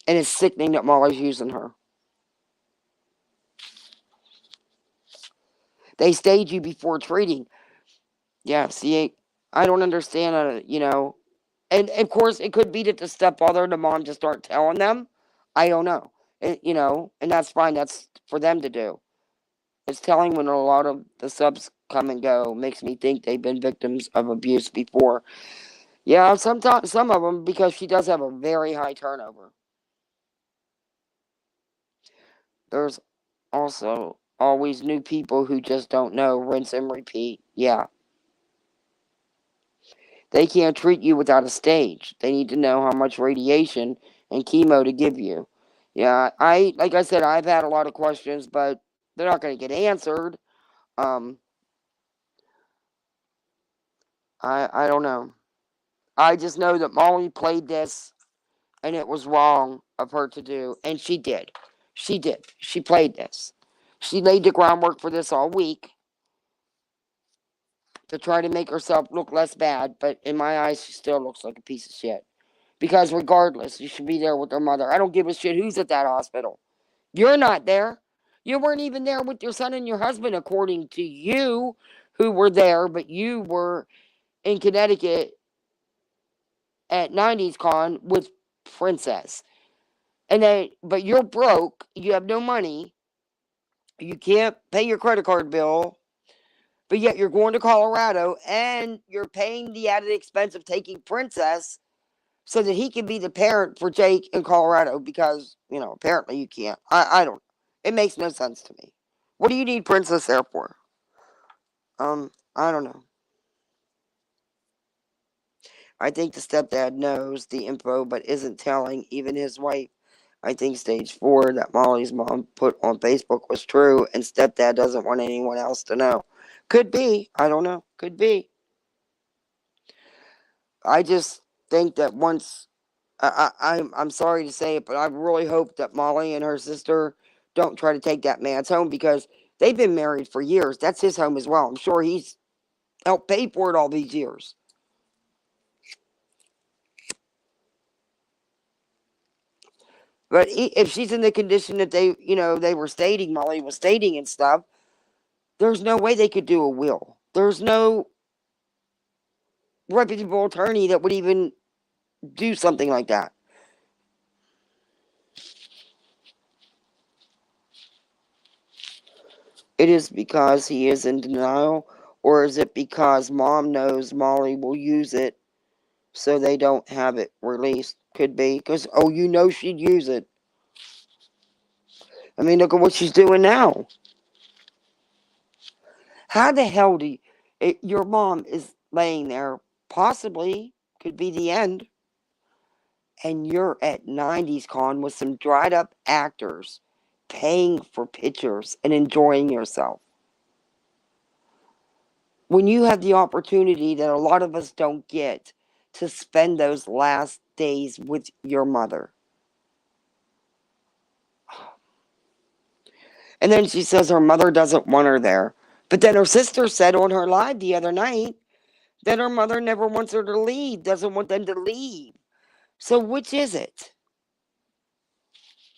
And it's sickening that Molly's using her. They stage you before treating. Yeah, see, I don't understand, And of course, it could be that the stepfather and the mom just aren't telling them. I don't know. And that's fine. That's for them to do. It's telling when a lot of the subs come and go. Makes me think they've been victims of abuse before. Yeah, sometimes some of them, because she does have a very high turnover. There's also always new people who just don't know. Rinse and repeat. Yeah. They can't treat you without a stage. They need to know how much radiation and chemo to give you. Yeah, like I said, I've had a lot of questions, but they're not going to get answered. Um, I don't know. I just know that Molly played this, and it was wrong of her to do, and she did. She did. She played this. She laid the groundwork for this all week to try to make herself look less bad, but in my eyes, she still looks like a piece of shit. Because regardless, you should be there with her mother. I don't give a shit who's at that hospital. You're not there. You weren't even there with your son and your husband, according to you, who were there, but you were in Connecticut at 90s Con with Princess. But you're broke. You have no money. You can't pay your credit card bill. But yet you're going to Colorado and you're paying the added expense of taking Princess so that he can be the parent for Jake in Colorado because, apparently you can't. I don't. It makes no sense to me. What do you need Princess there for? I don't know. I think the stepdad knows the info but isn't telling even his wife. I think stage 4 that Molly's mom put on Facebook was true and stepdad doesn't want anyone else to know. Could be. I don't know. Could be. I just think that once I'm sorry to say it, but I really hope that Molly and her sister don't try to take that man's home because they've been married for years. That's his home as well. I'm sure he's helped pay for it all these years. But if she's in the condition that they were stating, Molly was stating and stuff, there's no way they could do a will. There's no reputable attorney that would even do something like that. It is because he is in denial, or is it because mom knows Molly will use it so they don't have it released? Could be. Because, she'd use it. I mean, look at what she's doing now. How the hell your mom is laying there, possibly, could be the end, and you're at 90s Con with some dried up actors paying for pictures and enjoying yourself. When you have the opportunity that a lot of us don't get to spend those last days with your mother. And then she says her mother doesn't want her there. But then her sister said on her live the other night that her mother never wants her to leave, doesn't want them to leave. So which is it?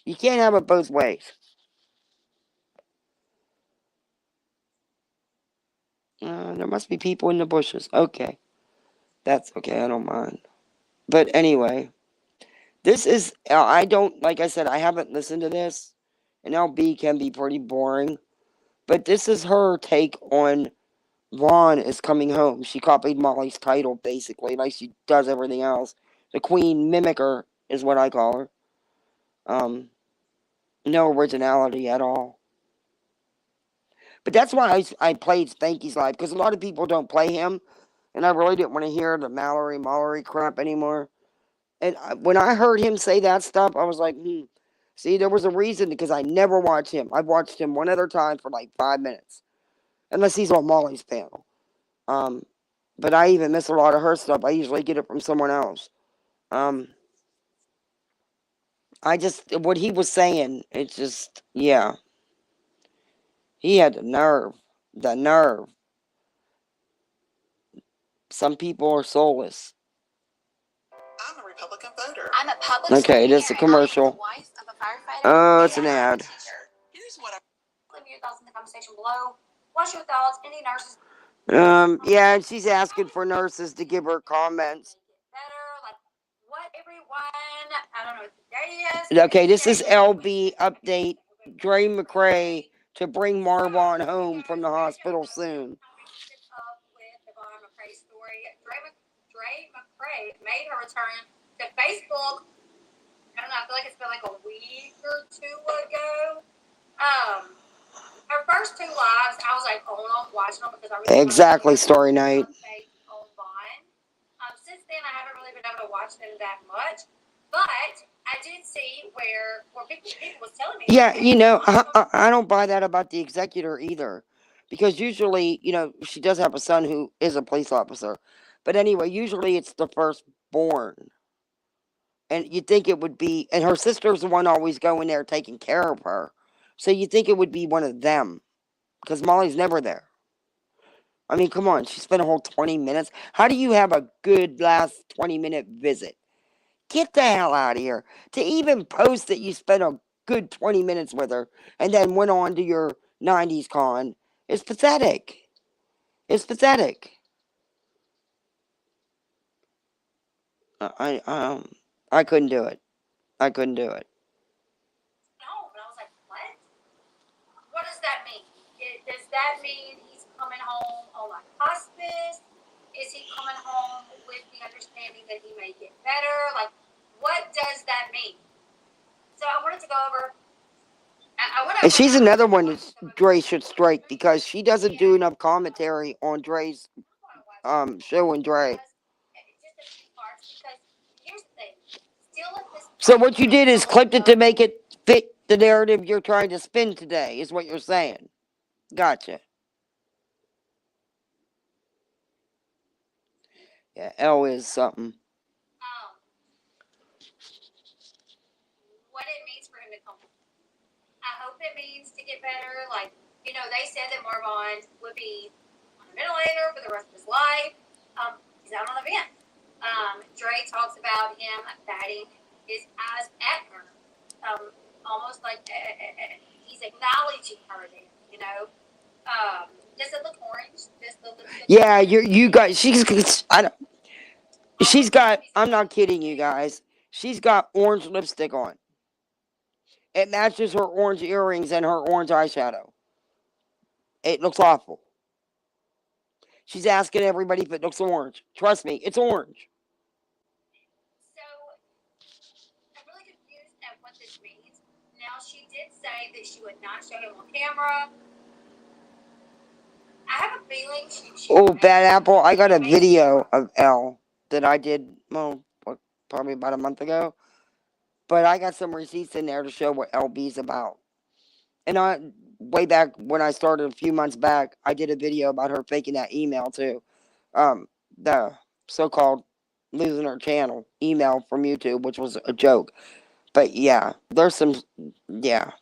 You can't have it both ways. There must be people in the bushes. Okay. That's okay. I don't mind. But anyway, this is, I don't, like I said, I haven't listened to this. And LB can be pretty boring. But this is her take on Vaughn is coming home. She copied Molly's title, basically, like she does everything else. The Queen Mimicker is what I call her. No originality at all. But that's why I played Spanky's live, because a lot of people don't play him, and I really didn't want to hear the Mallory crap anymore. And when I heard him say that stuff, I was like, See, there was a reason, because I never watch him. I've watched him one other time for like 5 minutes, unless he's on Molly's panel. Um, but I even miss a lot of her stuff. I usually get it from someone else. Um, I just, what he was saying, it's just, yeah. He had the nerve. The nerve. Some people are soulless. I'm a Republican voter. I'm a public Okay, it is a school commercial. parent. I'm the wife of a firefighter. Oh, it's an and I'm a ad. teacher. Here's what I Leave your thoughts in the comment section below. What's your thoughts? Any nurses Yeah, and she's asking for nurses to give her comments. better? Like what everyone? I don't know what the day is. Okay, this is LB update. Dre McCray to bring Marwan home from the hospital soon. Up with the Von McCray story. Dre McCray made her return to Facebook. I don't know. I feel like it's been like a week or two ago. Her first two lives, I was like on watching them because I really Exactly, story night. On Vine. Since then, I haven't really been able to watch them that much, but I did see where people was telling me. Yeah, I don't buy that about the executor either, because usually, she does have a son who is a police officer, but anyway, usually it's the firstborn. And you'd think it would be, and her sister's the one always going there taking care of her. So you'd think it would be one of them, because Molly's never there. I mean, come on, she spent a whole 20 minutes. How do you have a good last 20-minute visit? Get the hell out of here. To even post that you spent a good 20 minutes with her and then went on to your 90s con is pathetic. It's pathetic. I couldn't do it. I couldn't do it. No, but I was like, what? What does that mean? Does that mean he's coming home on like hospice? Is he coming home with the understanding that he may get better? Like, what does that mean? So I wanted to go over. And she's another one that Dre should strike, because she doesn't do enough commentary on Dre's show and Dre. So what you did is clipped it to make it fit the narrative you're trying to spin today, is what you're saying. Gotcha. Yeah, L is something. What it means for him to come. I hope it means to get better. Like, they said that Marvon would be on a ventilator for the rest of his life. He's out on the vent. Dre talks about him batting his eyes at her. Almost like he's acknowledging her there, Does it look orange? Yeah, you guys. She's got. I'm not kidding you guys. She's got orange lipstick on. It matches her orange earrings and her orange eyeshadow. It looks awful. She's asking everybody if it looks orange. Trust me, it's orange. So I'm really confused at what this means. Now she did say that she would not show him on camera. I have a feeling she Oh, Bad Apple. I got a video of L that I did, probably about a month ago. But I got some receipts in there to show what LB's about. And way back when I started a few months back, I did a video about her faking that email too. The so-called losing her channel email from YouTube, which was a joke. But yeah, there's some, yeah.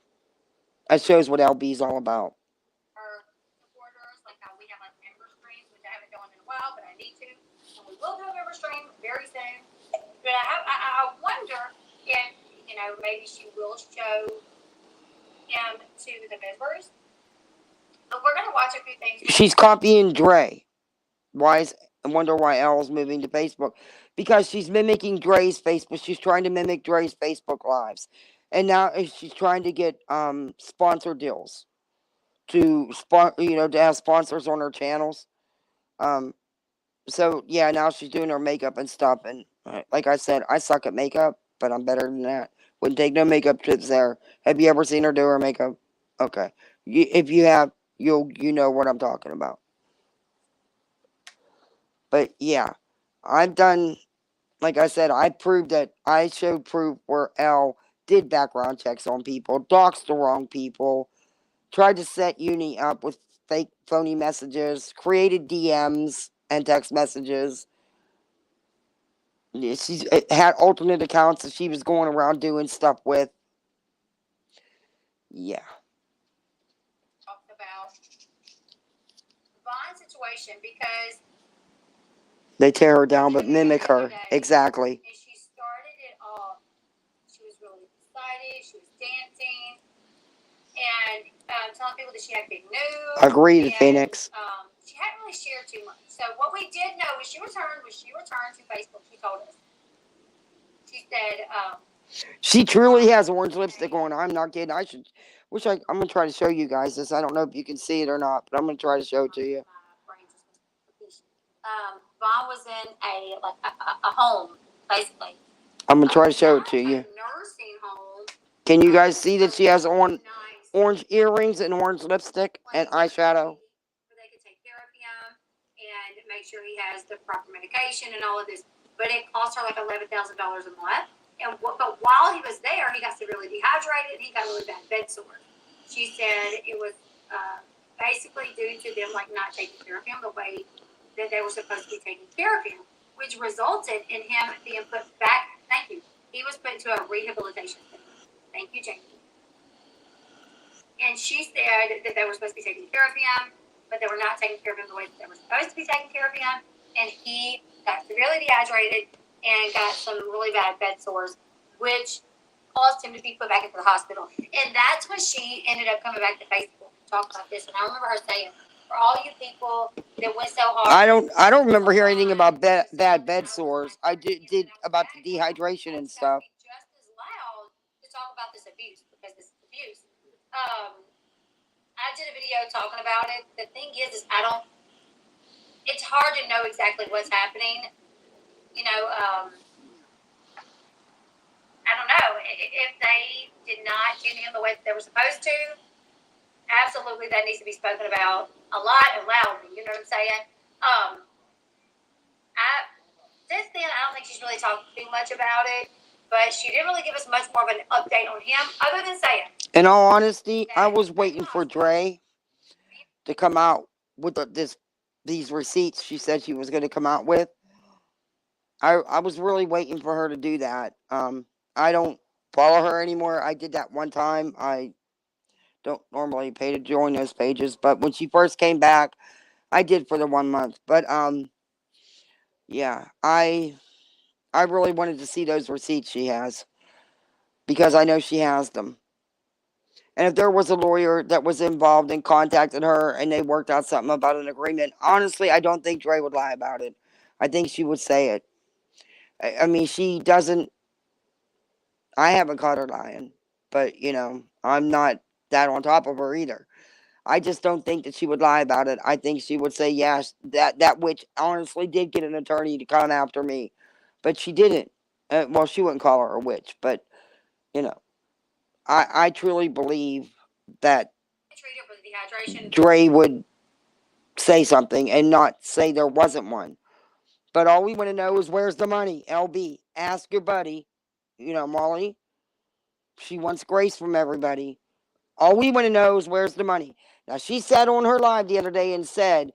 That shows what LB's all about. Her supporters, like how we have like member streams, which I haven't done in a while, but I need to. And we will do a member stream very soon. But I wonder if, maybe she will show him to the members. But we're gonna watch a few things. She's copying Dre. I wonder why L's moving to Facebook. Because she's mimicking Dre's Facebook. She's trying to mimic Dre's Facebook lives. And now she's trying to get sponsor deals to have sponsors on her channels. So yeah, now she's doing her makeup and stuff. And like I said, I suck at makeup. but I'm better than that. Wouldn't take no makeup tips there. Have you ever seen her do her makeup? Okay. If you have, you know what I'm talking about. But yeah, I've done, like I said, I showed proof where Elle did background checks on people, doxed the wrong people, tried to set Uni up with fake phony messages, created DMs and text messages. Yeah, she's had alternate accounts that she was going around doing stuff with. Yeah. Talk about the bond situation because They tear her down but mimic her. Exactly. and she started it off. She was really excited. She was dancing and telling people that she had big news. Agreed, and, Phoenix. She hadn't really shared too much. So what we did know was she returned to Facebook. She told us. She said, she truly has orange lipstick on. I'm not kidding. I'm gonna try to show you guys this. I don't know if you can see it or not, but I'm gonna try to show it to you. Vaughn was in a home, basically. I'm gonna try to show it to you. Nursing home. Can you guys see that she has orange earrings and orange lipstick and eyeshadow? Where they could take care of him and make sure he has the proper medication and all of this. But it cost her like $11,000 a month. But while he was there, he got severely dehydrated. He got really bad bed sores. She said it was basically due to them like not taking care of him the way that they were supposed to be taking care of him, which resulted in him being put back. Thank you. He was put into a rehabilitation center. Thank you, Jamie. And she said that they were supposed to be taking care of him, but they were not taking care of him the way that they were supposed to be taking care of him. And he got severely dehydrated and got some really bad bed sores, which caused him to be put back into the hospital. And that's when she ended up coming back to Facebook to talk about this. And I remember her saying, for all you people that went so hard. I don't remember hearing anything about bad bed sores. I did about the dehydration and stuff. Just as loud to talk about this abuse because this is abuse. I did a video talking about it. The thing is it's hard to know exactly what's happening. You know, I don't know. If they did not get him the way that they were supposed to, absolutely that needs to be spoken about a lot and loudly. You know what I'm saying? Since then, I don't think she's really talked too much about it, but she didn't really give us much more of an update on him other than saying. In all honesty, I was waiting for Dre to come out with these receipts she said she was going to come out with. I was really waiting for her to do that. I don't follow her anymore. I did that one time. I don't normally pay to join those pages, but when she first came back, I did for the 1 month. But yeah, I really wanted to see those receipts she has because I know she has them. And if there was a lawyer that was involved and contacted her and they worked out something about an agreement, honestly, I don't think Dre would lie about it. I think she would say it. I mean, she doesn't. I haven't caught her lying, but I'm not that on top of her either. I just don't think that she would lie about it. I think she would say, yes, that witch honestly did get an attorney to come after me, but she didn't. Well, she wouldn't call her a witch, but I truly believe that Dre would say something and not say there wasn't one. But all we want to know is where's the money? LB, ask your buddy, Molly. She wants grace from everybody. All we want to know is where's the money. Now, she sat on her live the other day and said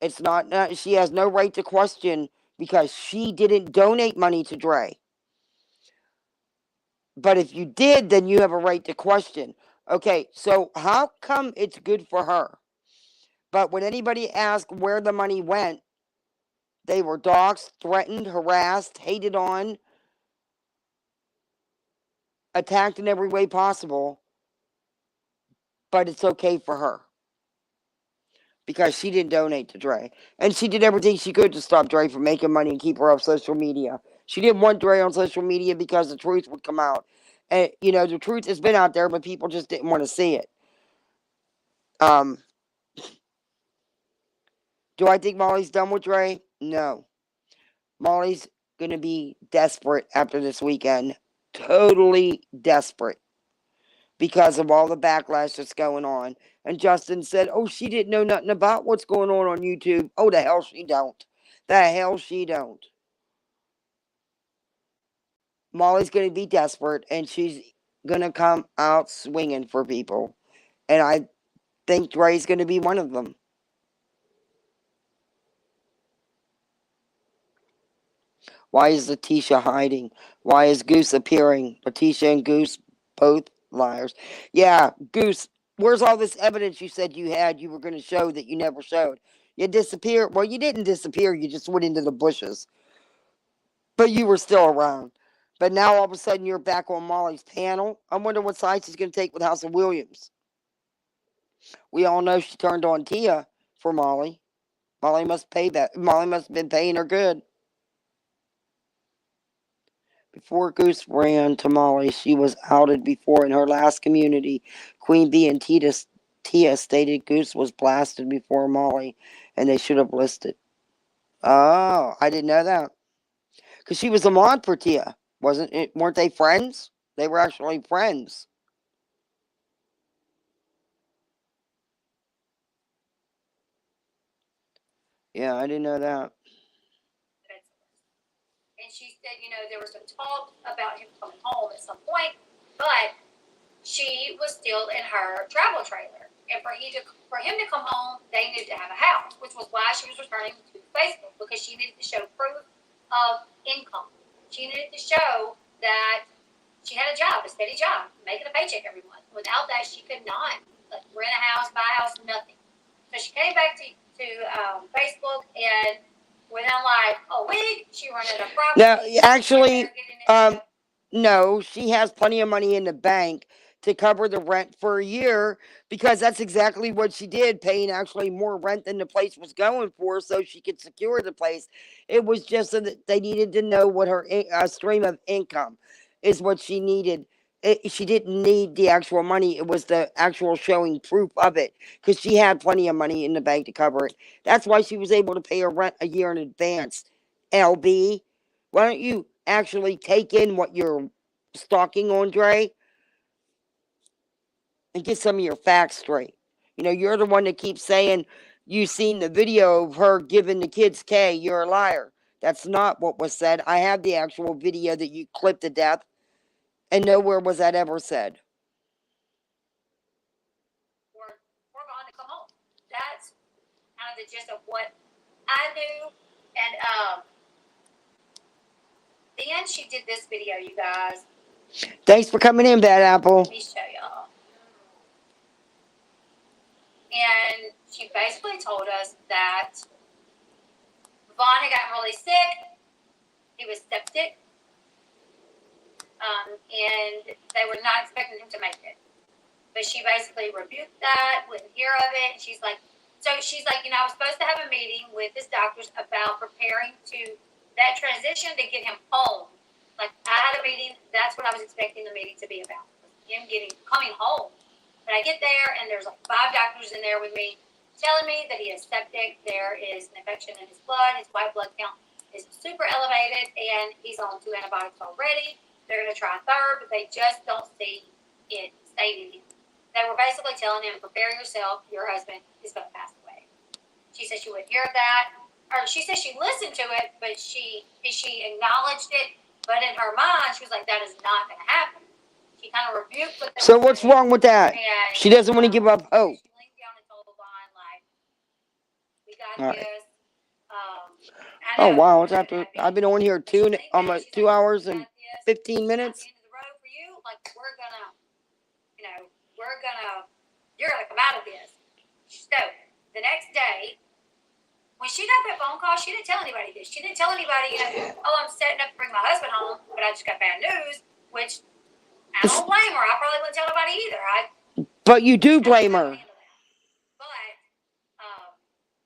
it's not she has no right to question because she didn't donate money to Dre. But if you did, then you have a right to question. Okay, so how come it's good for her? But when anybody asked where the money went, they were doxxed, threatened, harassed, hated on, attacked in every way possible. But it's okay for her. Because she didn't donate to Dre. And she did everything she could to stop Dre from making money and keep her off social media. She didn't want Dre on social media because the truth would come out. And, the truth has been out there, but people just didn't want to see it. Do I think Molly's done with Dre? No. Molly's going to be desperate after this weekend totally desperate because of all the backlash that's going on. And Justin said, oh, she didn't know nothing about what's going on YouTube. Oh, the hell she don't. The hell she don't. Molly's going to be desperate, and she's going to come out swinging for people. And I think Ray's going to be one of them. Why is Letitia hiding? Why is Goose appearing? Letitia and Goose, both liars. Yeah, Goose, where's all this evidence you said you had you were going to show that you never showed? You disappeared. Well, you didn't disappear. You just went into the bushes. But you were still around. But now all of a sudden you're back on Molly's panel. I wonder what side she's going to take with House of Williams. We all know she turned on Tia for Molly. Molly must pay that. Molly must have been paying her good. Before Goose ran to Molly, she was outed before in her last community. Queen Bee and Tia stated Goose was blasted before Molly, and they should have listed. Oh, I didn't know that. Because she was a mod for Tia. Wasn't it? Weren't they friends? They were actually friends. Yeah, I didn't know that. And she said, there was some talk about him coming home at some point, but she was still in her travel trailer. And for him to come home, they needed to have a house, which was why she was returning to Facebook, because she needed to show proof of income. She needed to show that she had a job, a steady job, making a paycheck every month. Without that, she could not rent a house, buy a house, nothing. So she came back to Facebook, and within like a week, she rented a property. No, actually, no, she has plenty of money in the bank to cover the rent for a year, because that's exactly what she did, paying actually more rent than the place was going for so she could secure the place. It was just so that they needed to know what her stream of income is, what she needed. She didn't need the actual money. It was the actual showing proof of it, because she had plenty of money in the bank to cover it. That's why she was able to pay her rent a year in advance. LB, why don't you actually take in what you're stalking, Andre, and get some of your facts straight? You're the one that keeps saying you seen the video of her giving the kids K. You're a liar. That's not what was said. I have the actual video that you clipped to death, and nowhere was that ever said. We're going to come home. That's kind of the gist of what I knew. And then she did this video, you guys. Thanks for coming in, Bad Apple. Let me show y'all. And she basically told us that Vaughn had gotten really sick. He was septic. And they were not expecting him to make it. But she basically rebuked that, wouldn't hear of it. She's like, I was supposed to have a meeting with his doctors about preparing to that transition to get him home. Like, I had a meeting. That's what I was expecting the meeting to be about. Him coming home. But I get there, and there's like 5 doctors in there with me telling me that he is septic. There is an infection in his blood. His white blood count is super elevated, and he's on 2 antibiotics already. They're going to try a third, but they just don't see it saving him. They were basically telling him, prepare yourself, your husband is going to pass away. She said she wouldn't hear that. Or she said she listened to it, but she acknowledged it. But in her mind, she was like, that is not going to happen. She kind of rebuked what they So were what's saying. wrong with that? And She doesn't want to give up hope. she leaned down and told Vaughn, like, we got All right. this. Oh wow! It's after I've been on here almost 2 hours and 15 minutes. At the end of the road for you, like you're gonna come out of this. So the next day, when she got that phone call, she didn't tell anybody this. She didn't tell anybody, oh, I'm setting up to bring my husband home, but I just got bad news. Which I don't blame her. I probably wouldn't tell nobody either. But you do blame her. But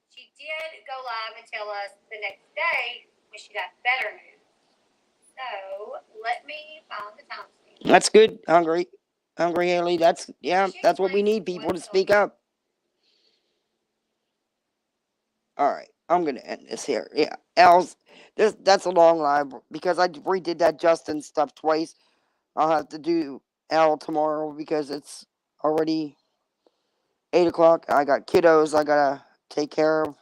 she did go live and tell us the next day when she got better news. So let me find the timestamp. That's good, Hungry Haley. That's what we need, people to speak up. All right, I'm gonna end this here. Yeah, that's a long live because I redid that Justin stuff twice. I'll have to do L tomorrow because it's already 8 o'clock. I got kiddos I gotta take care of.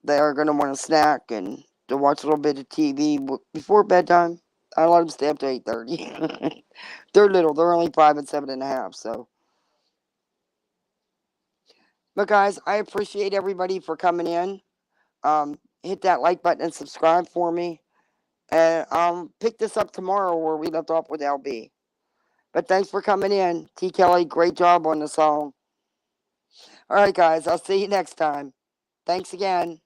They are gonna want a snack and to watch a little bit of TV before bedtime. I let them stay up to 8:30. They're little. They're only 5 and 7.5. So, but guys, I appreciate everybody for coming in. Hit that like button and subscribe for me. And I'll pick this up tomorrow where we left off with LB. But thanks for coming in. T. Kelly, great job on the song. All right, guys, I'll see you next time. Thanks again.